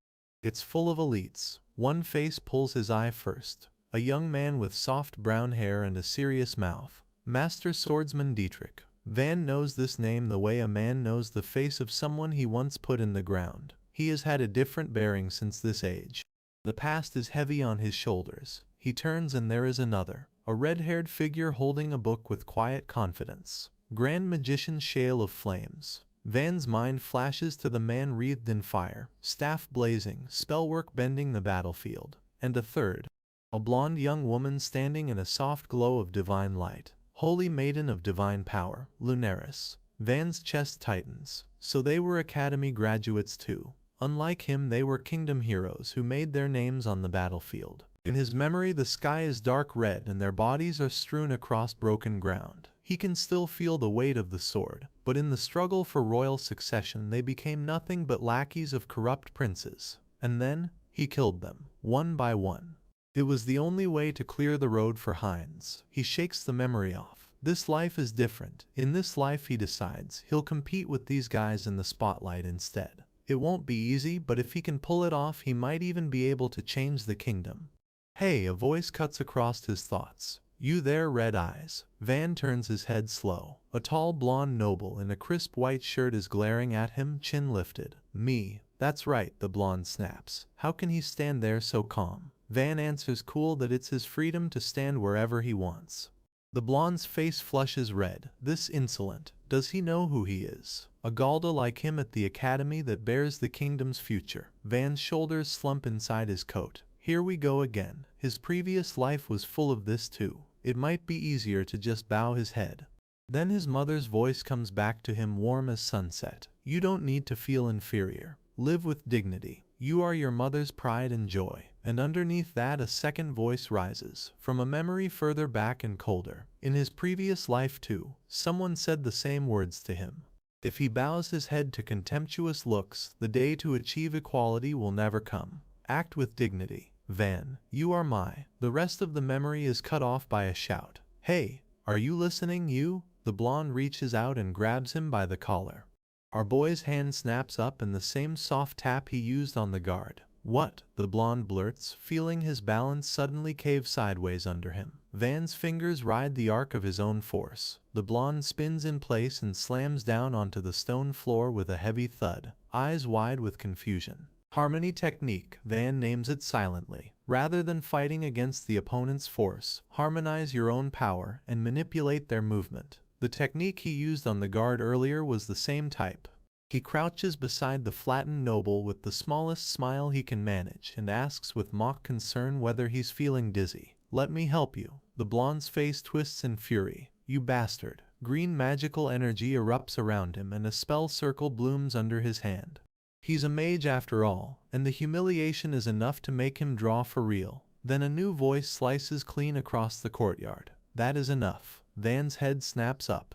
It's full of elites. One face pulls his eye first. A young man with soft brown hair and a serious mouth. Master Swordsman Dietrich. Van knows this name the way a man knows the face of someone he once put in the ground. He has had a different bearing since this age. The past is heavy on his shoulders. He turns and there is another, a red-haired figure holding a book with quiet confidence. Grand Magician Shale of Flames. Van's mind flashes to the man wreathed in fire, staff blazing, spellwork bending the battlefield. And a third. A blonde young woman standing in a soft glow of divine light. Holy Maiden of Divine Power, Lunaris. Van's chest tightens. So they were Academy graduates too. Unlike him, they were kingdom heroes who made their names on the battlefield. In his memory, the sky is dark red and their bodies are strewn across broken ground. He can still feel the weight of the sword, but in the struggle for royal succession they became nothing but lackeys of corrupt princes. And then, he killed them, one by one. It was the only way to clear the road for Heinz. He shakes the memory off. This life is different. In this life, he decides, he'll compete with these guys in the spotlight instead. It won't be easy, but if he can pull it off, he might even be able to change the kingdom. Hey, a voice cuts across his thoughts. You there, Red Eyes? Van turns his head slow. A tall blonde noble in a crisp white shirt is glaring at him, chin lifted. Me. That's right, the blonde snaps. How can he stand there so calm? Van answers cool that it's his freedom to stand wherever he wants. The blonde's face flushes red. This insolent. Does he know who he is? A Galda like him at the academy that bears the kingdom's future. Van's shoulders slump inside his coat. Here we go again. His previous life was full of this too. It might be easier to just bow his head. Then his mother's voice comes back to him, warm as sunset. You don't need to feel inferior. Live with dignity. You are your mother's pride and joy. And underneath that, a second voice rises, from a memory further back and colder. In his previous life too, someone said the same words to him. If he bows his head to contemptuous looks, the day to achieve equality will never come. Act with dignity. Van, you are my. The rest of the memory is cut off by a shout. Hey, are you listening, you? The blonde reaches out and grabs him by the collar. Our boy's hand snaps up in the same soft tap he used on the guard. What? The blonde blurts, feeling his balance suddenly cave sideways under him. Van's fingers ride the arc of his own force. The blonde spins in place and slams down onto the stone floor with a heavy thud, eyes wide with confusion. Harmony technique, Van names it silently. Rather than fighting against the opponent's force, harmonize your own power and manipulate their movement. The technique he used on the guard earlier was the same type. He crouches beside the flattened noble with the smallest smile he can manage and asks with mock concern whether he's feeling dizzy. Let me help you. The blonde's face twists in fury. You bastard. Green magical energy erupts around him and a spell circle blooms under his hand. He's a mage after all, and the humiliation is enough to make him draw for real. Then a new voice slices clean across the courtyard. That is enough. Van's head snaps up.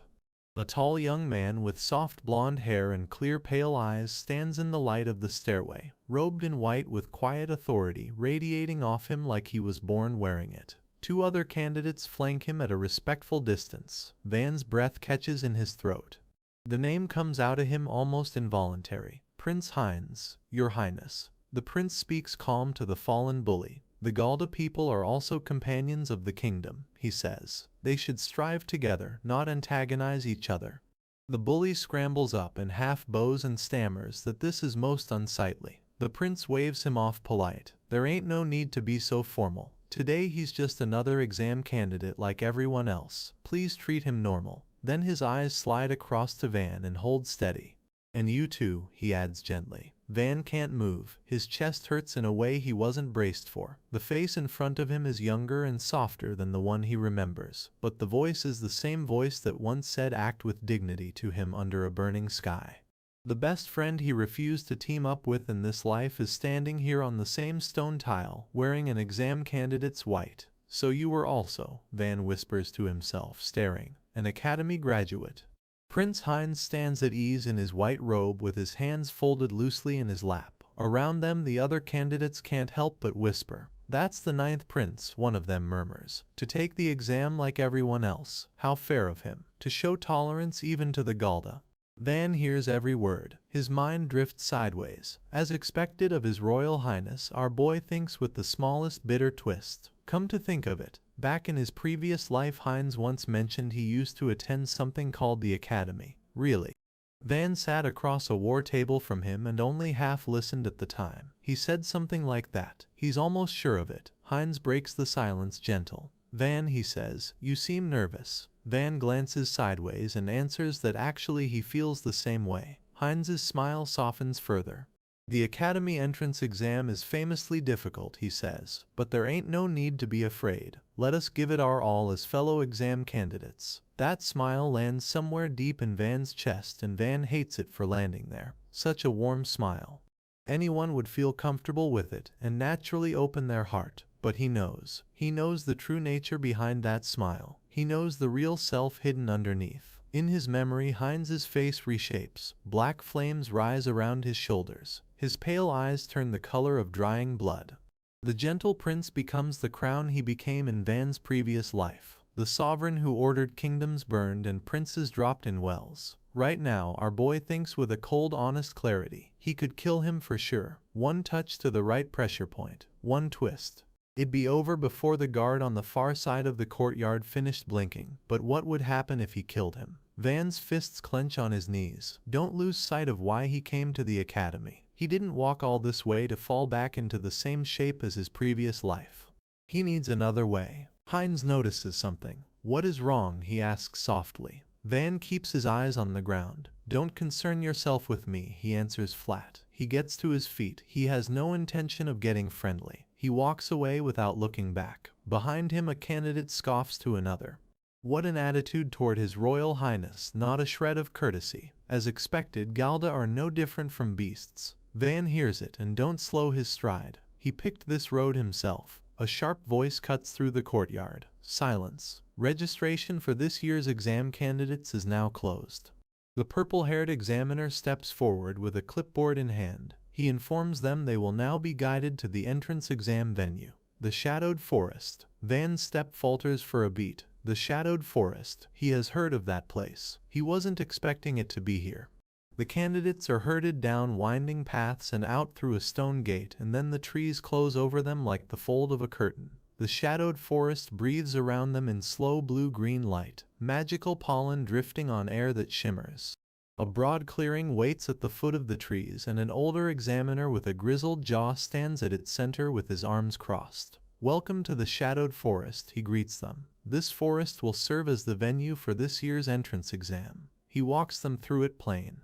A tall young man with soft blonde hair and clear pale eyes stands in the light of the stairway, robed in white with quiet authority radiating off him like he was born wearing it. Two other candidates flank him at a respectful distance. Van's breath catches in his throat. The name comes out of him almost involuntary. Prince Heinz, Your Highness. The prince speaks calm to the fallen bully. The Galda people are also companions of the kingdom, he says. They should strive together, not antagonize each other. The bully scrambles up and half bows and stammers that this is most unsightly. The prince waves him off polite. There ain't no need to be so formal. Today he's just another exam candidate like everyone else. Please treat him normal. Then his eyes slide across to Van and hold steady. And you too, he adds gently. Van can't move. His chest hurts in a way he wasn't braced for. The face in front of him is younger and softer than the one he remembers, but the voice is the same voice that once said act with dignity to him under a burning sky. The best friend he refused to team up with in this life is standing here on the same stone tile, wearing an exam candidate's white. So you were also, Van whispers to himself, staring, an academy graduate. Prince Heinz stands at ease in his white robe with his hands folded loosely in his lap. Around them the other candidates can't help but whisper, That's the ninth prince, one of them murmurs. To take the exam like everyone else. How fair of him. To show tolerance even to the Galda. Van hears every word. His mind drifts sideways. As expected of His Royal Highness, our boy thinks with the smallest bitter twist. Come to think of it, back in his previous life Heinz once mentioned he used to attend something called the Academy. Really? Van sat across a war table from him and only half listened at the time. He said something like that. He's almost sure of it. Heinz breaks the silence gentle. Van, he says, you seem nervous. Van glances sideways and answers that actually he feels the same way. Heinz's smile softens further. The Academy entrance exam is famously difficult, he says, but there ain't no need to be afraid. Let us give it our all as fellow exam candidates. That smile lands somewhere deep in Van's chest and Van hates it for landing there. Such a warm smile. Anyone would feel comfortable with it and naturally open their heart. But he knows. He knows the true nature behind that smile. He knows the real self hidden underneath. In his memory, Heinz's face reshapes. Black flames rise around his shoulders. His pale eyes turn the color of drying blood. The gentle prince becomes the crown he became in Van's previous life. The sovereign who ordered kingdoms burned and princes dropped in wells. Right now, our boy thinks with a cold, honest clarity. He could kill him for sure. One touch to the right pressure point. One twist. It'd be over before the guard on the far side of the courtyard finished blinking. But what would happen if he killed him? Van's fists clench on his knees. Don't lose sight of why he came to the Academy. He didn't walk all this way to fall back into the same shape as his previous life. He needs another way. Heinz notices something. What is wrong? He asks softly. Van keeps his eyes on the ground. Don't concern yourself with me, he answers flat. He gets to his feet. He has no intention of getting friendly. He walks away without looking back. Behind him a candidate scoffs to another. What an attitude toward His Royal Highness, not a shred of courtesy. As expected, Galda are no different from beasts. Van hears it and don't slow his stride. He picked this road himself. A sharp voice cuts through the courtyard. Silence. Registration for this year's exam candidates is now closed. The purple-haired examiner steps forward with a clipboard in hand. He informs them they will now be guided to the entrance exam venue. The Shadowed Forest. Van's step falters for a beat. The Shadowed Forest. He has heard of that place. He wasn't expecting it to be here. The candidates are herded down winding paths and out through a stone gate, and then the trees close over them like the fold of a curtain. The shadowed forest breathes around them in slow blue-green light, magical pollen drifting on air that shimmers. A broad clearing waits at the foot of the trees, and an older examiner with a grizzled jaw stands at its center with his arms crossed. Welcome to the Shadowed Forest, he greets them. This forest will serve as the venue for this year's entrance exam. He walks them through it plain.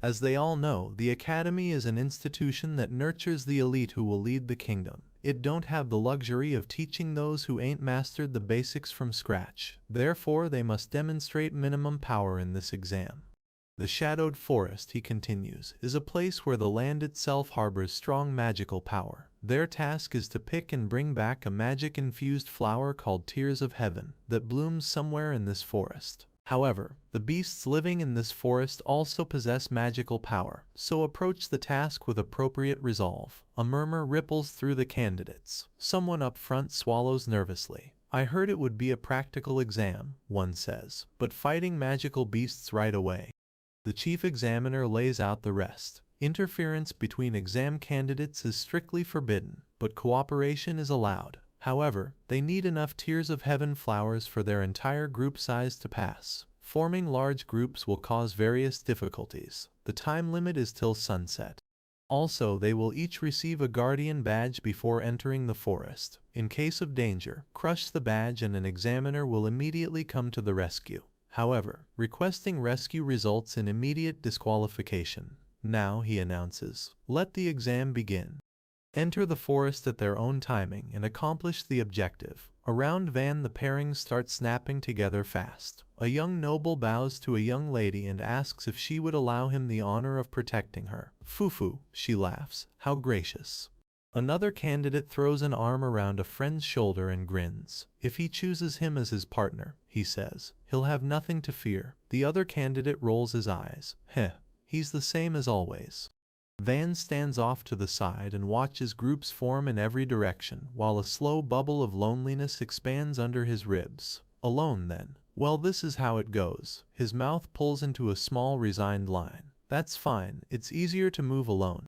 As they all know, the Academy is an institution that nurtures the elite who will lead the kingdom. It don't have the luxury of teaching those who ain't mastered the basics from scratch. Therefore, they must demonstrate minimum power in this exam. The Shadowed Forest, he continues, is a place where the land itself harbors strong magical power. Their task is to pick and bring back a magic-infused flower called Tears of Heaven that blooms somewhere in this forest. However, the beasts living in this forest also possess magical power, so approach the task with appropriate resolve. A murmur ripples through the candidates. Someone up front swallows nervously. I heard it would be a practical exam, one says, but fighting magical beasts right away. The chief examiner lays out the rest. Interference between exam candidates is strictly forbidden, but cooperation is allowed. However, they need enough Tears of Heaven flowers for their entire group size to pass. Forming large groups will cause various difficulties. The time limit is till sunset. Also, they will each receive a guardian badge before entering the forest. In case of danger, crush the badge and an examiner will immediately come to the rescue. However, requesting rescue results in immediate disqualification. Now, he announces, let the exam begin. Enter the forest at their own timing and accomplish the objective. Around Van the pairings start snapping together fast. A young noble bows to a young lady and asks if she would allow him the honor of protecting her. Fufu, she laughs, how gracious. Another candidate throws an arm around a friend's shoulder and grins. If he chooses him as his partner, he says, he'll have nothing to fear. The other candidate rolls his eyes. Heh, he's the same as always. Van stands off to the side and watches groups form in every direction, while a slow bubble of loneliness expands under his ribs. Alone then? Well, this is how it goes. His mouth pulls into a small resigned line. That's fine, it's easier to move alone.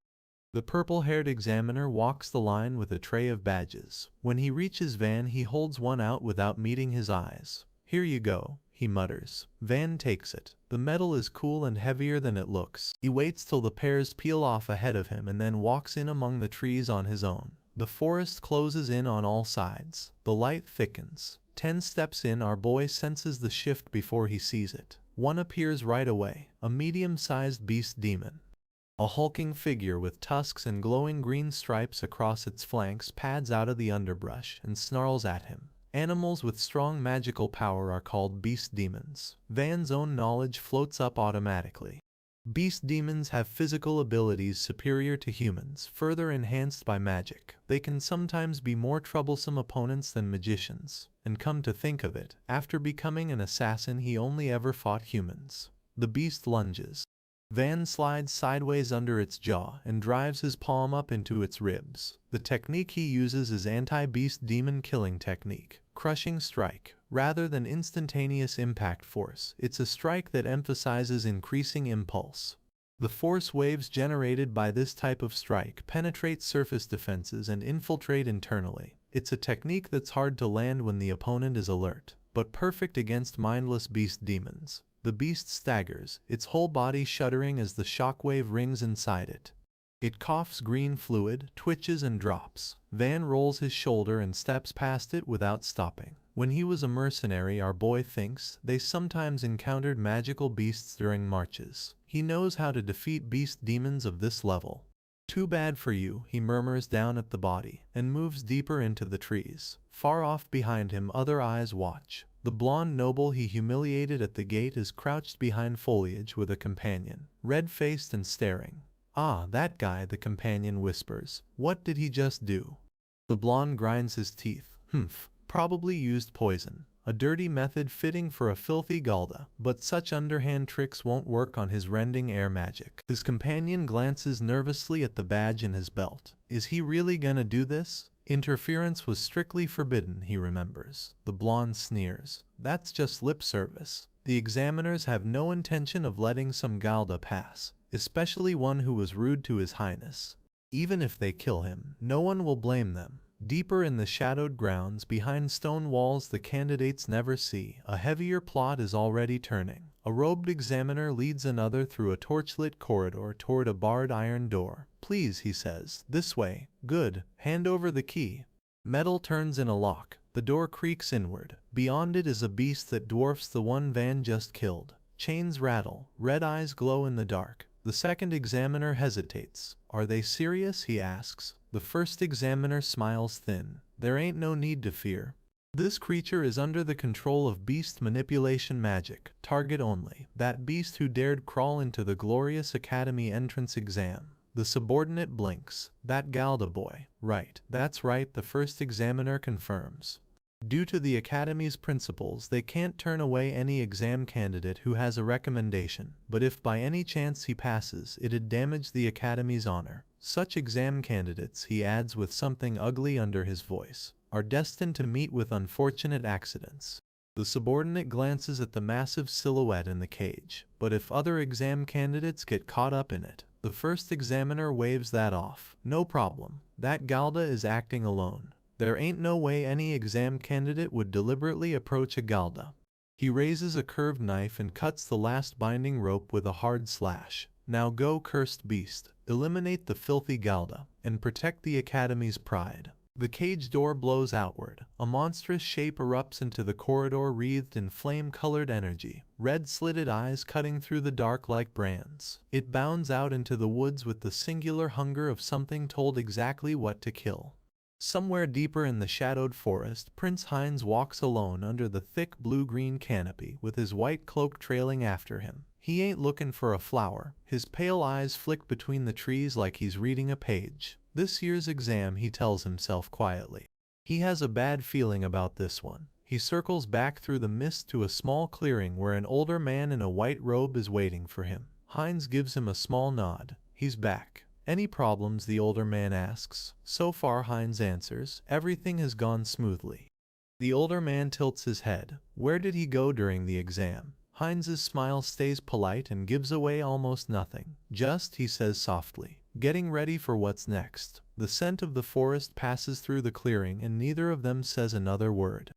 The purple-haired examiner walks the line with a tray of badges. When he reaches Van, he holds one out without meeting his eyes. Here you go, he mutters. Van takes it. The metal is cool and heavier than it looks. He waits till the pears peel off ahead of him and then walks in among the trees on his own. The forest closes in on all sides. The light thickens. 10 steps in, our boy senses the shift before he sees it. One appears right away, a medium-sized beast demon. A hulking figure with tusks and glowing green stripes across its flanks pads out of the underbrush and snarls at him. Animals with strong magical power are called beast demons. Van's own knowledge floats up automatically. Beast demons have physical abilities superior to humans, further enhanced by magic. They can sometimes be more troublesome opponents than magicians. And come to think of it, after becoming an assassin he only ever fought humans. The beast lunges. Van slides sideways under its jaw and drives his palm up into its ribs. The technique he uses is anti-beast demon killing technique. Crushing strike. Rather than instantaneous impact force, it's a strike that emphasizes increasing impulse. The force waves generated by this type of strike penetrate surface defenses and infiltrate internally. It's a technique that's hard to land when the opponent is alert, but perfect against mindless beast demons. The beast staggers, its whole body shuddering as the shockwave rings inside it. It coughs green fluid, twitches and drops. Van rolls his shoulder and steps past it without stopping. When he was a mercenary, our boy thinks, they sometimes encountered magical beasts during marches. He knows how to defeat beast demons of this level. Too bad for you, he murmurs down at the body, and moves deeper into the trees. Far off behind him, other eyes watch. The blonde noble he humiliated at the gate is crouched behind foliage with a companion, red-faced and staring. Ah, that guy, the companion whispers. What did he just do? The blonde grinds his teeth. Humph, probably used poison. A dirty method fitting for a filthy Galda, but such underhand tricks won't work on his rending air magic. His companion glances nervously at the badge in his belt. Is he really gonna do this? Interference was strictly forbidden, he remembers. The blonde sneers. That's just lip service. The examiners have no intention of letting some Galda pass, especially one who was rude to his highness. Even if they kill him, no one will blame them. Deeper in the shadowed grounds, behind stone walls the candidates never see, a heavier plot is already turning. A robed examiner leads another through a torchlit corridor toward a barred iron door. Please, he says. This way. Good. Hand over the key. Metal turns in a lock. The door creaks inward. Beyond it is a beast that dwarfs the one Van just killed. Chains rattle. Red eyes glow in the dark. The second examiner hesitates. Are they serious? He asks. The first examiner smiles thin. There ain't no need to fear. This creature is under the control of beast manipulation magic. Target only. That beast who dared crawl into the glorious academy entrance exam. The subordinate blinks. That Galda boy. Right. That's right, the first examiner confirms. Due to the Academy's principles, they can't turn away any exam candidate who has a recommendation, but if by any chance he passes, it'd damage the Academy's honor. Such exam candidates, he adds with something ugly under his voice, are destined to meet with unfortunate accidents. The subordinate glances at the massive silhouette in the cage, but if other exam candidates get caught up in it, the first examiner waves that off. No problem. That Galda is acting alone. There ain't no way any exam candidate would deliberately approach a Galda. He raises a curved knife and cuts the last binding rope with a hard slash. Now go, cursed beast. Eliminate the filthy Galda, and protect the Academy's pride. The cage door blows outward. A monstrous shape erupts into the corridor wreathed in flame-colored energy, red-slitted eyes cutting through the dark like brands. It bounds out into the woods with the singular hunger of something told exactly what to kill. Somewhere deeper in the shadowed forest, Prince Heinz walks alone under the thick blue-green canopy with his white cloak trailing after him. He ain't looking for a flower. His pale eyes flick between the trees like he's reading a page. This year's exam, he tells himself quietly. He has a bad feeling about this one. He circles back through the mist to a small clearing where an older man in a white robe is waiting for him. Heinz gives him a small nod. He's back. Any problems? The older man asks. So far, Heinz answers, everything has gone smoothly. The older man tilts his head. Where did he go during the exam? Heinz's smile stays polite and gives away almost nothing. Just, he says softly, getting ready for what's next. The scent of the forest passes through the clearing and neither of them says another word.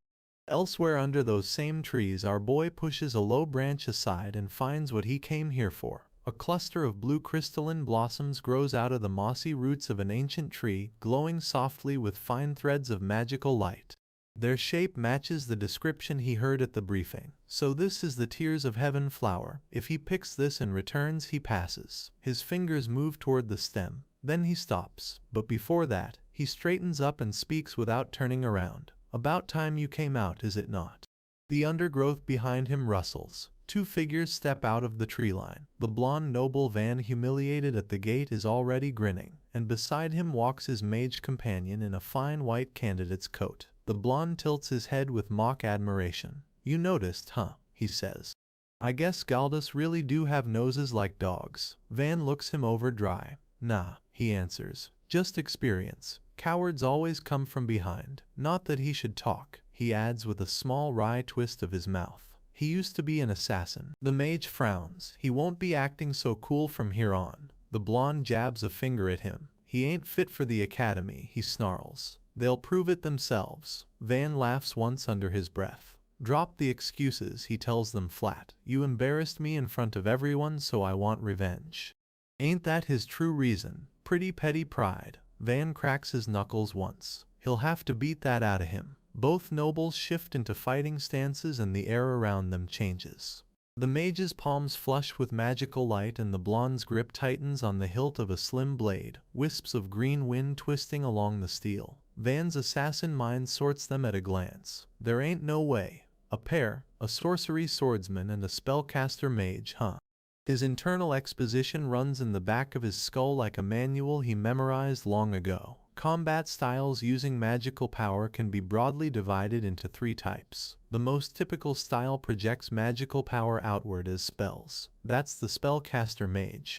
Elsewhere under those same trees, our boy pushes a low branch aside and finds what he came here for. A cluster of blue crystalline blossoms grows out of the mossy roots of an ancient tree, glowing softly with fine threads of magical light. Their shape matches the description he heard at the briefing. So this is the Tears of Heaven flower. If he picks this and returns, he passes. His fingers move toward the stem. Then he stops. But before that, he straightens up and speaks without turning around. About time you came out, is it not? The undergrowth behind him rustles. Two figures step out of the tree line. The blonde noble Van, humiliated at the gate, is already grinning, and beside him walks his mage companion in a fine white candidate's coat. The blonde tilts his head with mock admiration. You noticed, huh? He says. I guess Galdas really do have noses like dogs. Van looks him over dry. Nah, he answers. Just experience. Cowards always come from behind. Not that he should talk, he adds with a small wry twist of his mouth. He used to be an assassin. The mage frowns. He won't be acting so cool from here on. The blonde jabs a finger at him. He ain't fit for the academy, he snarls. They'll prove it themselves. Van laughs once under his breath. Drop the excuses, he tells them flat. You embarrassed me in front of everyone, so I want revenge. Ain't that his true reason? Pretty petty pride. Van cracks his knuckles once. He'll have to beat that out of him. Both nobles shift into fighting stances and the air around them changes. The mage's palms flush with magical light and the blonde's grip tightens on the hilt of a slim blade, wisps of green wind twisting along the steel. Van's assassin mind sorts them at a glance. There ain't no way. A pair, a sorcery swordsman and a spellcaster mage, huh? His internal exposition runs in the back of his skull like a manual he memorized long ago. Combat styles using magical power can be broadly divided into three types. The most typical style projects magical power outward as spells. That's the spellcaster mage.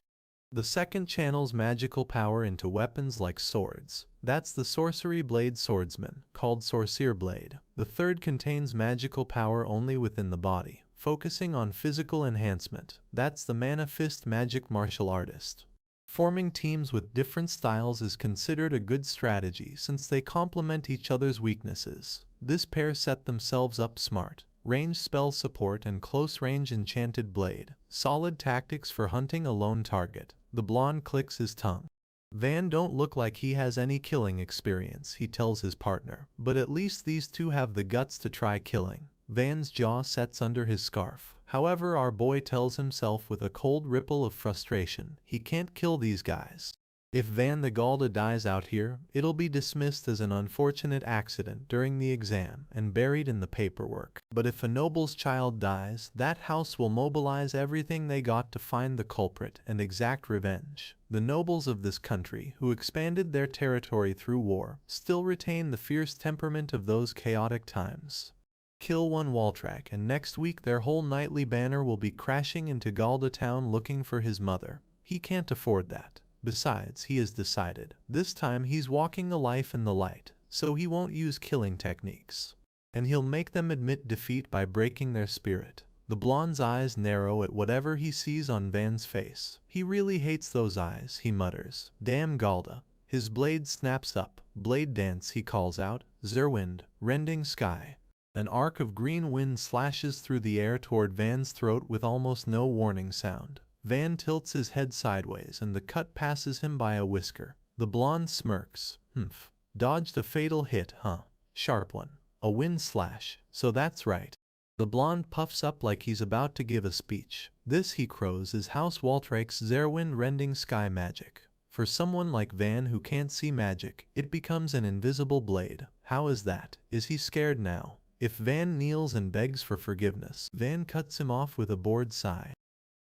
The second channels magical power into weapons like swords. That's the sorcery blade swordsman, called sorcerer blade. The third contains magical power only within the body, focusing on physical enhancement. That's the mana fist magic martial artist. Forming teams with different styles is considered a good strategy since they complement each other's weaknesses. This pair set themselves up smart. Range spell support and close range enchanted blade. Solid tactics for hunting a lone target. The blonde clicks his tongue. Van don't look like he has any killing experience, he tells his partner. But at least these two have the guts to try killing. Van's jaw sets under his scarf. However, our boy tells himself with a cold ripple of frustration, he can't kill these guys. If Van the Galda dies out here, it'll be dismissed as an unfortunate accident during the exam and buried in the paperwork. But if a noble's child dies, that house will mobilize everything they got to find the culprit and exact revenge. The nobles of this country, who expanded their territory through war, still retain the fierce temperament of those chaotic times. Kill one Waltrak and next week their whole knightly banner will be crashing into Galda town looking for his mother. He can't afford that. Besides, he has decided, this time he's walking a life in the light, so he won't use killing techniques. And he'll make them admit defeat by breaking their spirit. The blonde's eyes narrow at whatever he sees on Van's face. He really hates those eyes, he mutters. Damn Galda. His blade snaps up. Blade dance, he calls out. Zerwind, rending sky. An arc of green wind slashes through the air toward Van's throat with almost no warning sound. Van tilts his head sideways and the cut passes him by a whisker. The blonde smirks. Humph. Dodged a fatal hit, huh? Sharp one. A wind slash. So that's right. The blonde puffs up like he's about to give a speech. This, he crows, is House Waltrake's Zerwind rending sky magic. For someone like Van who can't see magic, it becomes an invisible blade. How is that? Is he scared now? If Van kneels and begs for forgiveness, Van cuts him off with a bored sigh.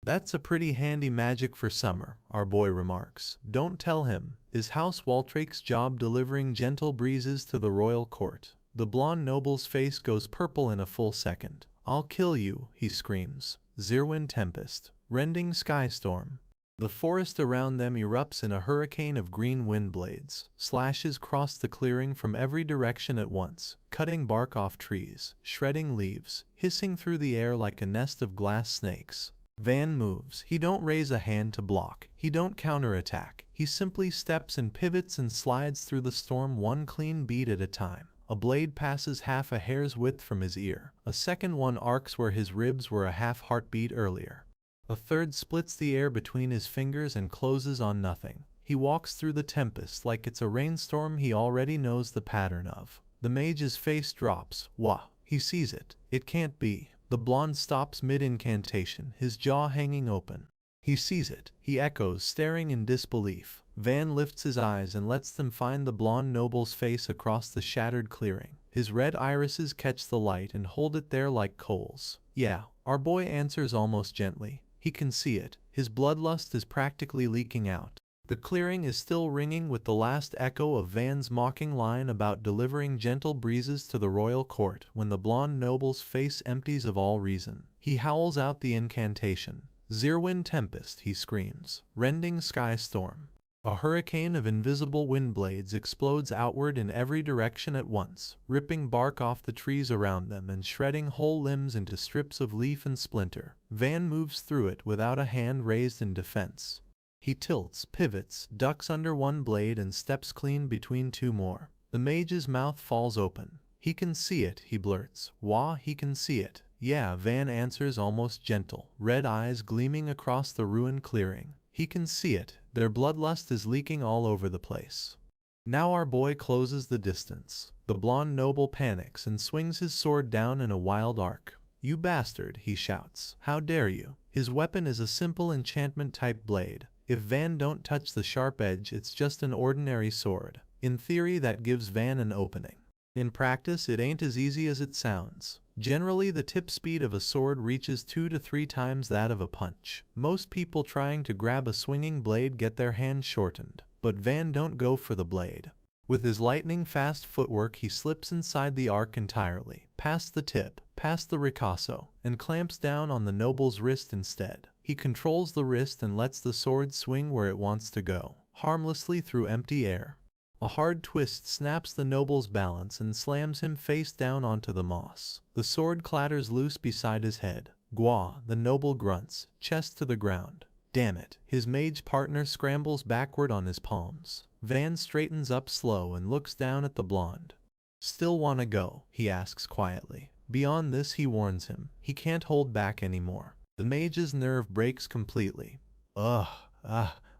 That's a pretty handy magic for summer, our boy remarks. Don't tell him. Is House Waltrake's job delivering gentle breezes to the royal court? The blonde noble's face goes purple in a full second. I'll kill you, he screams. Zerwind tempest. Rending sky storm. The forest around them erupts in a hurricane of green wind blades. Slashes cross the clearing from every direction at once, cutting bark off trees, shredding leaves, hissing through the air like a nest of glass snakes. Van moves. He don't raise a hand to block. He don't counterattack. He simply steps and pivots and slides through the storm one clean beat at a time. A blade passes half a hair's width from his ear. A second one arcs where his ribs were a half heartbeat earlier. A third splits the air between his fingers and closes on nothing. He walks through the tempest like it's a rainstorm he already knows the pattern of. The mage's face drops. Wah! He sees it. It can't be. The blonde stops mid-incantation, his jaw hanging open. He sees it. He echoes, staring in disbelief. Van lifts his eyes and lets them find the blonde noble's face across the shattered clearing. His red irises catch the light and hold it there like coals. Yeah, our boy answers almost gently. He can see it. His bloodlust is practically leaking out. The clearing is still ringing with the last echo of Van's mocking line about delivering gentle breezes to the royal court when the blonde noble's face empties of all reason. He howls out the incantation. Zirwind Tempest, he screams. Rending Sky Storm. A hurricane of invisible wind blades explodes outward in every direction at once, ripping bark off the trees around them and shredding whole limbs into strips of leaf and splinter. Van moves through it without a hand raised in defense. He tilts, pivots, ducks under one blade and steps clean between two more. The mage's mouth falls open. He can see it, he blurts. Wah, he can see it. Yeah, Van answers almost gentle, red eyes gleaming across the ruined clearing. He can see it. Their bloodlust is leaking all over the place. Now our boy closes the distance. The blonde noble panics and swings his sword down in a wild arc. You bastard, he shouts. How dare you? His weapon is a simple enchantment-type blade. If Van don't touch the sharp edge, it's just an ordinary sword. In theory, that gives Van an opening. In practice, it ain't as easy as it sounds. Generally, the tip speed of a sword reaches 2 to 3 times that of a punch. Most people trying to grab a swinging blade get their hand shortened, but Van don't go for the blade. With his lightning-fast footwork, he slips inside the arc entirely, past the tip, past the ricasso, and clamps down on the noble's wrist instead. He controls the wrist and lets the sword swing where it wants to go, harmlessly through empty air. A hard twist snaps the noble's balance and slams him face down onto the moss. The sword clatters loose beside his head. Gwa, the noble grunts, chest to the ground. Damn it. His mage partner scrambles backward on his palms. Van straightens up slow and looks down at the blonde. Still wanna go? He asks quietly. Beyond this, he warns him. He can't hold back anymore. The mage's nerve breaks completely.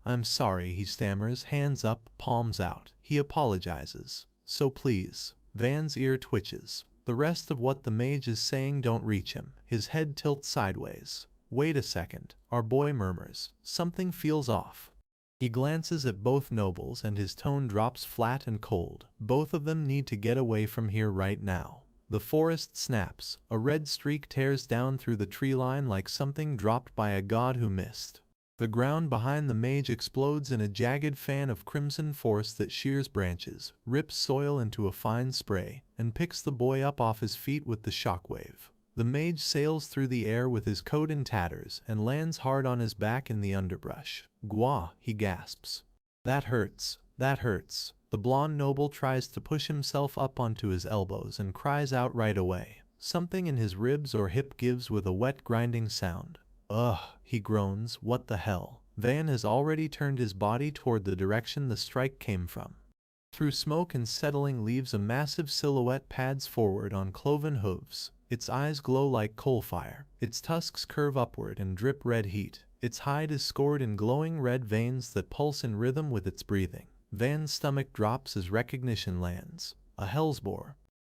I'm sorry, he stammers, hands up, palms out. He apologizes. So please. Van's ear twitches. The rest of what the mage is saying don't reach him. His head tilts sideways. Wait a second, our boy murmurs. Something feels off. He glances at both nobles and his tone drops flat and cold. Both of them need to get away from here right now. The forest snaps. A red streak tears down through the tree line like something dropped by a god who missed. The ground behind the mage explodes in a jagged fan of crimson force that shears branches, rips soil into a fine spray, and picks the boy up off his feet with the shockwave. The mage sails through the air with his coat in tatters and lands hard on his back in the underbrush. Gwa, he gasps. That hurts. That hurts. The blonde noble tries to push himself up onto his elbows and cries out right away. Something in his ribs or hip gives with a wet grinding sound. Ugh, he groans, what the hell? Van has already turned his body toward the direction the strike came from. Through smoke and settling leaves, a massive silhouette pads forward on cloven hooves. Its eyes glow like coal fire. Its tusks curve upward and drip red heat. Its hide is scored in glowing red veins that pulse in rhythm with its breathing. Van's stomach drops as recognition lands. A hellsboar.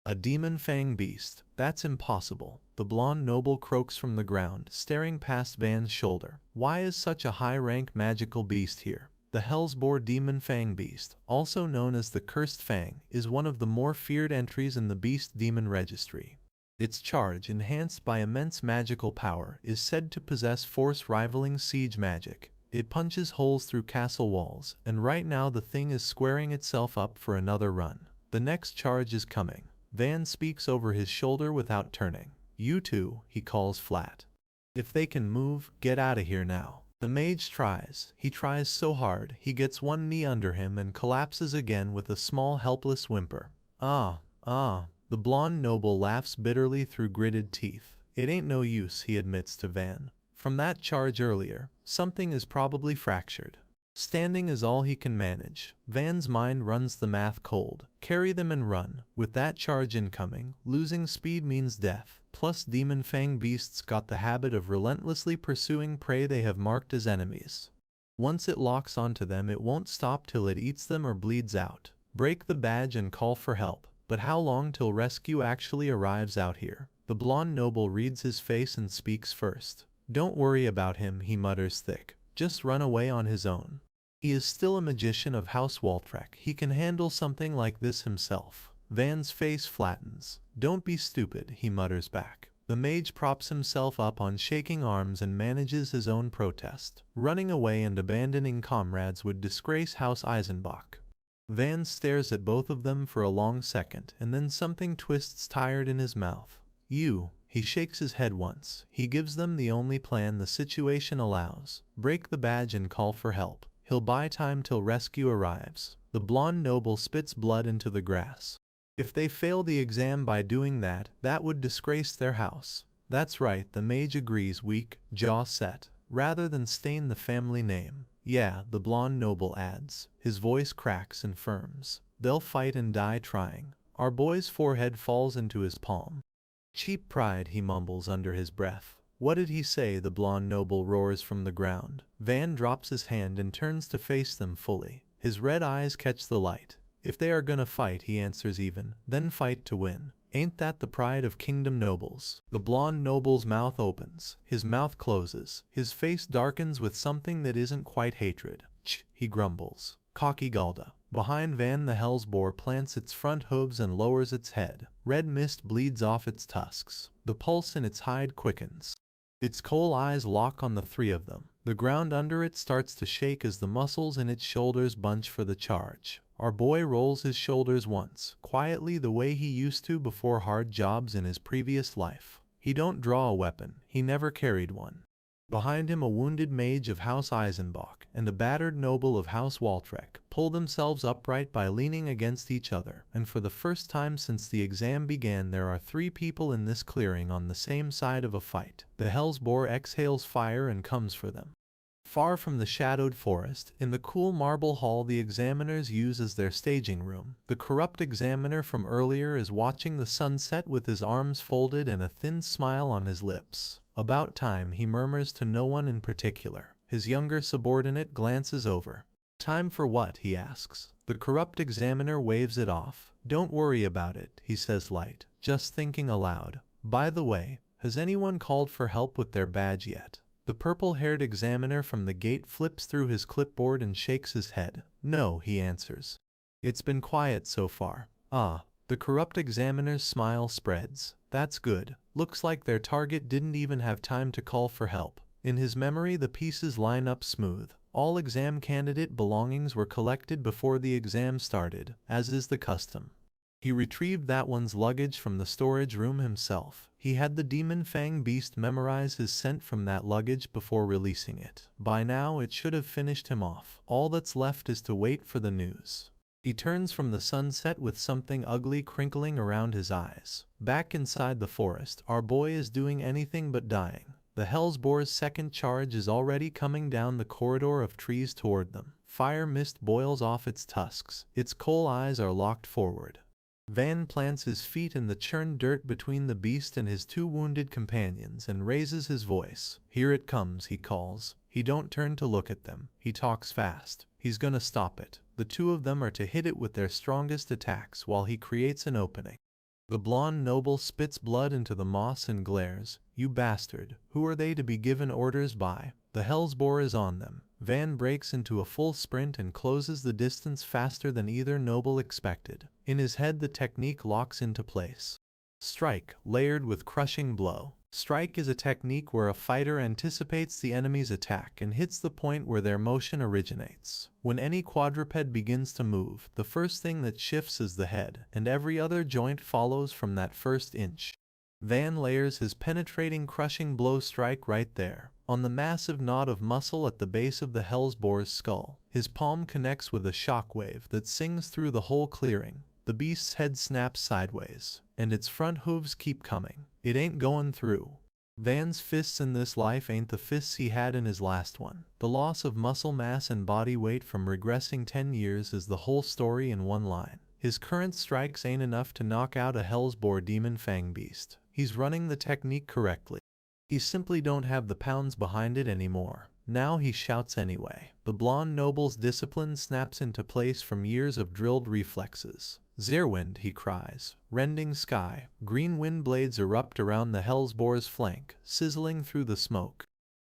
A demon fang beast. That's impossible. The blonde noble croaks from the ground, staring past Van's shoulder. Why is such a high-rank magical beast here? The hellsboar demon fang beast, also known as the cursed fang, is one of the more feared entries in the beast demon registry. Its charge, enhanced by immense magical power, is said to possess force rivaling siege magic. It punches holes through castle walls, and right now the thing is squaring itself up for another run. The next charge is coming. Van speaks over his shoulder without turning. You two, he calls flat. If they can move, get out of here now. The mage tries. He tries so hard, he gets one knee under him and collapses again with a small helpless whimper. Ah, ah. The blonde noble laughs bitterly through gritted teeth. It ain't no use, he admits to Van. From that charge earlier, something is probably fractured. Standing is all he can manage. Van's mind runs the math cold. Carry them and run. With that charge incoming, losing speed means death. Plus demon fang beasts got the habit of relentlessly pursuing prey they have marked as enemies. Once it locks onto them, it won't stop till it eats them or bleeds out. Break the badge and call for help. But how long till rescue actually arrives out here? The blonde noble reads his face and speaks first. Don't worry about him, he mutters thick. Just run away on his own. He is still a magician of House Waltrek. He can handle something like this himself. Van's face flattens. Don't be stupid, he mutters back. The mage props himself up on shaking arms and manages his own protest. Running away and abandoning comrades would disgrace House Eisenbach. Van stares at both of them for a long second, and then something twists tired in his mouth. He shakes his head once. He gives them the only plan the situation allows. Break the badge and call for help. He'll buy time till rescue arrives. The blonde noble spits blood into the grass. If they fail the exam by doing that, that would disgrace their house. That's right, the mage agrees, weak, jaw set. Rather than stain the family name. Yeah, the blonde noble adds. His voice cracks and firms. They'll fight and die trying. Our boy's forehead falls into his palm. Cheap pride, he mumbles under his breath. What did he say? The blonde noble roars from the ground. Van drops his hand and turns to face them fully. His red eyes catch the light. If they are gonna fight, he answers even, then fight to win. Ain't that the pride of kingdom nobles? The blonde noble's mouth opens. His mouth closes. His face darkens with something that isn't quite hatred. Ch, he grumbles. Cocky Galda. Behind Van, the hell's boar plants its front hooves and lowers its head. Red mist bleeds off its tusks. The pulse in its hide quickens. Its coal eyes lock on the three of them. The ground under it starts to shake as the muscles in its shoulders bunch for the charge. Our boy rolls his shoulders once, quietly the way he used to before hard jobs in his previous life. He don't draw a weapon. He never carried one. Behind him, a wounded mage of House Eisenbach and a battered noble of House Waltrek pull themselves upright by leaning against each other, and for the first time since the exam began, there are 3 people in this clearing on the same side of a fight. The Hellsboar exhales fire and comes for them. Far from the shadowed forest, in the cool marble hall the examiners use as their staging room, the corrupt examiner from earlier is watching the sunset with his arms folded and a thin smile on his lips. About time, he murmurs to no one in particular. His younger subordinate glances over. Time for what? He asks. The corrupt examiner waves it off. Don't worry about it, he says light, just thinking aloud. By the way, has anyone called for help with their badge yet? The purple-haired examiner from the gate flips through his clipboard and shakes his head. No, he answers. It's been quiet so far. Ah. The corrupt examiner's smile spreads. That's good. Looks like their target didn't even have time to call for help. In his memory, the pieces line up smooth. All exam candidate belongings were collected before the exam started, as is the custom. He retrieved that one's luggage from the storage room himself. He had the demon fang beast memorize his scent from that luggage before releasing it. By now, it should have finished him off. All that's left is to wait for the news. He turns from the sunset with something ugly crinkling around his eyes. Back inside the forest, our boy is doing anything but dying. The Hellsboar's second charge is already coming down the corridor of trees toward them. Fire mist boils off its tusks. Its coal eyes are locked forward. Van plants his feet in the churned dirt between the beast and his 2 wounded companions and raises his voice. Here it comes, he calls. He don't turn to look at them. He talks fast. He's gonna stop it. The 2 of them are to hit it with their strongest attacks while he creates an opening. The blonde noble spits blood into the moss and glares. You bastard. Who are they to be given orders by? The Hellsboar is on them. Van breaks into a full sprint and closes the distance faster than either noble expected. In his head, the technique locks into place. Strike, layered with crushing blow. Strike is a technique where a fighter anticipates the enemy's attack and hits the point where their motion originates. When any quadruped begins to move, the first thing that shifts is the head, and every other joint follows from that first inch. Van layers his penetrating crushing blow strike right there. On the massive knot of muscle at the base of the Hellsboar's skull, his palm connects with a shockwave that sings through the whole clearing. The beast's head snaps sideways, and its front hooves keep coming. It ain't going through. Van's fists in this life ain't the fists he had in his last one. The loss of muscle mass and body weight from regressing 10 years is the whole story in one line. His current strikes ain't enough to knock out a Hellsboar demon fang beast. He's running the technique correctly. He simply don't have the pounds behind it anymore. Now he shouts anyway. The blonde noble's discipline snaps into place from years of drilled reflexes. Zerwind, he cries, rending sky. Green wind blades erupt around the Hellsboar's flank, sizzling through the smoke.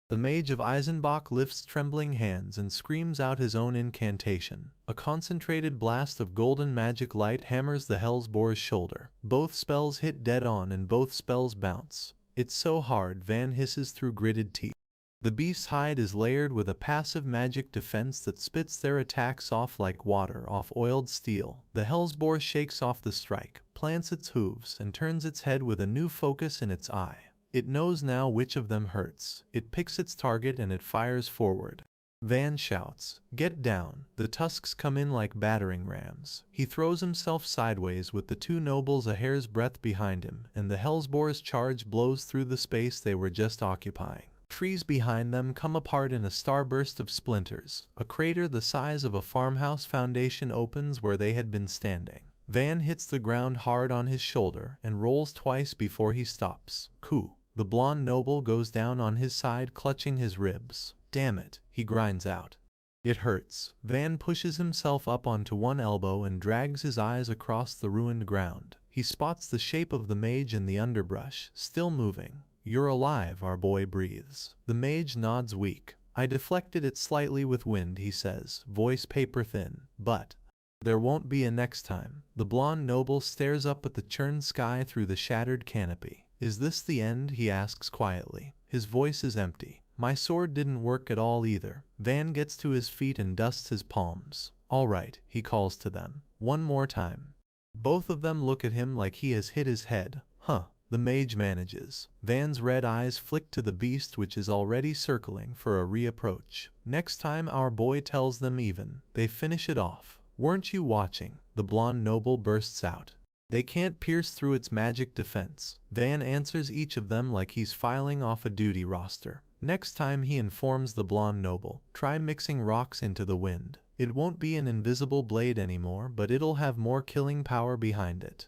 The Mage of Eisenbach lifts trembling hands and screams out his own incantation. A concentrated blast of golden magic light hammers the Hellsboar's shoulder. Both spells hit dead on and both spells bounce. It's so hard, Van hisses through gritted teeth. The beast's hide is layered with a passive magic defense that spits their attacks off like water off oiled steel. The Hellsboar shakes off the strike, plants its hooves, and turns its head with a new focus in its eye. It knows now which of them hurts. It picks its target and it fires forward. Van shouts, "Get down!" The tusks come in like battering rams. He throws himself sideways with the two nobles a hair's breadth behind him, and the Hellsboar's charge blows through the space they were just occupying. Trees behind them come apart in a starburst of splinters. A crater the size of a farmhouse foundation opens where they had been standing. Van hits the ground hard on his shoulder and rolls twice before he stops. Coo! The blonde noble goes down on his side, clutching his ribs. Damn it, he grinds out. It hurts. Van pushes himself up onto one elbow and drags his eyes across the ruined ground. He spots the shape of the mage in the underbrush, still moving. "You're alive," our boy breathes. The mage nods weak. "I deflected it slightly with wind," he says, voice paper thin. "But there won't be a next time." The blonde noble stares up at the churned sky through the shattered canopy. "Is this the end?" he asks quietly. His voice is empty. "My sword didn't work at all either." Van gets to his feet and dusts his palms. "All right," he calls to them. "One more time." Both of them look at him like he has hit his head. "Huh." The mage manages. Van's red eyes flick to the beast, which is already circling for a reapproach. "Next time," our boy tells them even. They finish it off. "Weren't you watching?" the blonde noble bursts out. "They can't pierce through its magic defense." Van answers each of them like he's filing off a duty roster. Next time, he informs the blonde noble, "Try mixing rocks into the wind. It won't be an invisible blade anymore, but it'll have more killing power behind it."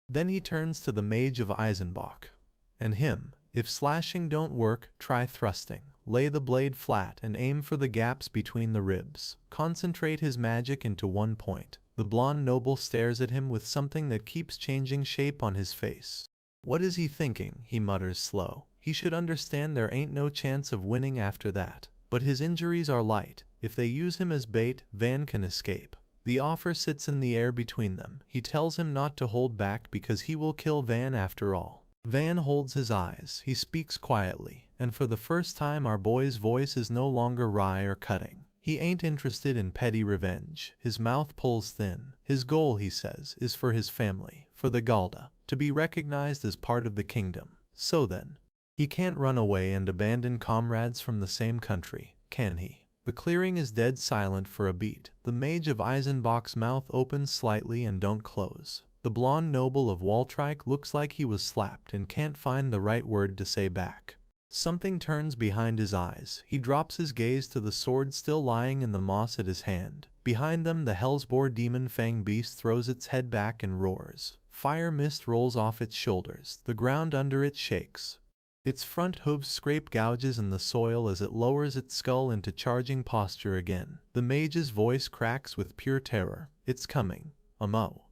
Then he turns to the Mage of Eisenbach and him. "If slashing don't work, try thrusting. Lay the blade flat and aim for the gaps between the ribs. Concentrate his magic into one point." The blonde noble stares at him with something that keeps changing shape on his face. "What is he thinking?" he mutters slow. "He should understand there ain't no chance of winning after that. But his injuries are light. If they use him as bait, Van can escape." The offer sits in the air between them. He tells him not to hold back because he will kill Van after all. Van holds his eyes. He speaks quietly, and for the first time our boy's voice is no longer wry or cutting. He ain't interested in petty revenge. His mouth pulls thin. His goal, he says, is for his family, for the Galda, to be recognized as part of the kingdom. So then, he can't run away and abandon comrades from the same country, can he? The clearing is dead silent for a beat. The Mage of Eisenbach's mouth opens slightly and don't close. The blonde noble of Waltrike looks like he was slapped and can't find the right word to say back. Something turns behind his eyes. He drops his gaze to the sword still lying in the moss at his hand. Behind them, the Hellsboar demon fang beast throws its head back and roars. Fire mist rolls off its shoulders. The ground under it shakes. Its front hooves scrape gouges in the soil as it lowers its skull into charging posture again. The mage's voice cracks with pure terror. "It's coming. Amo."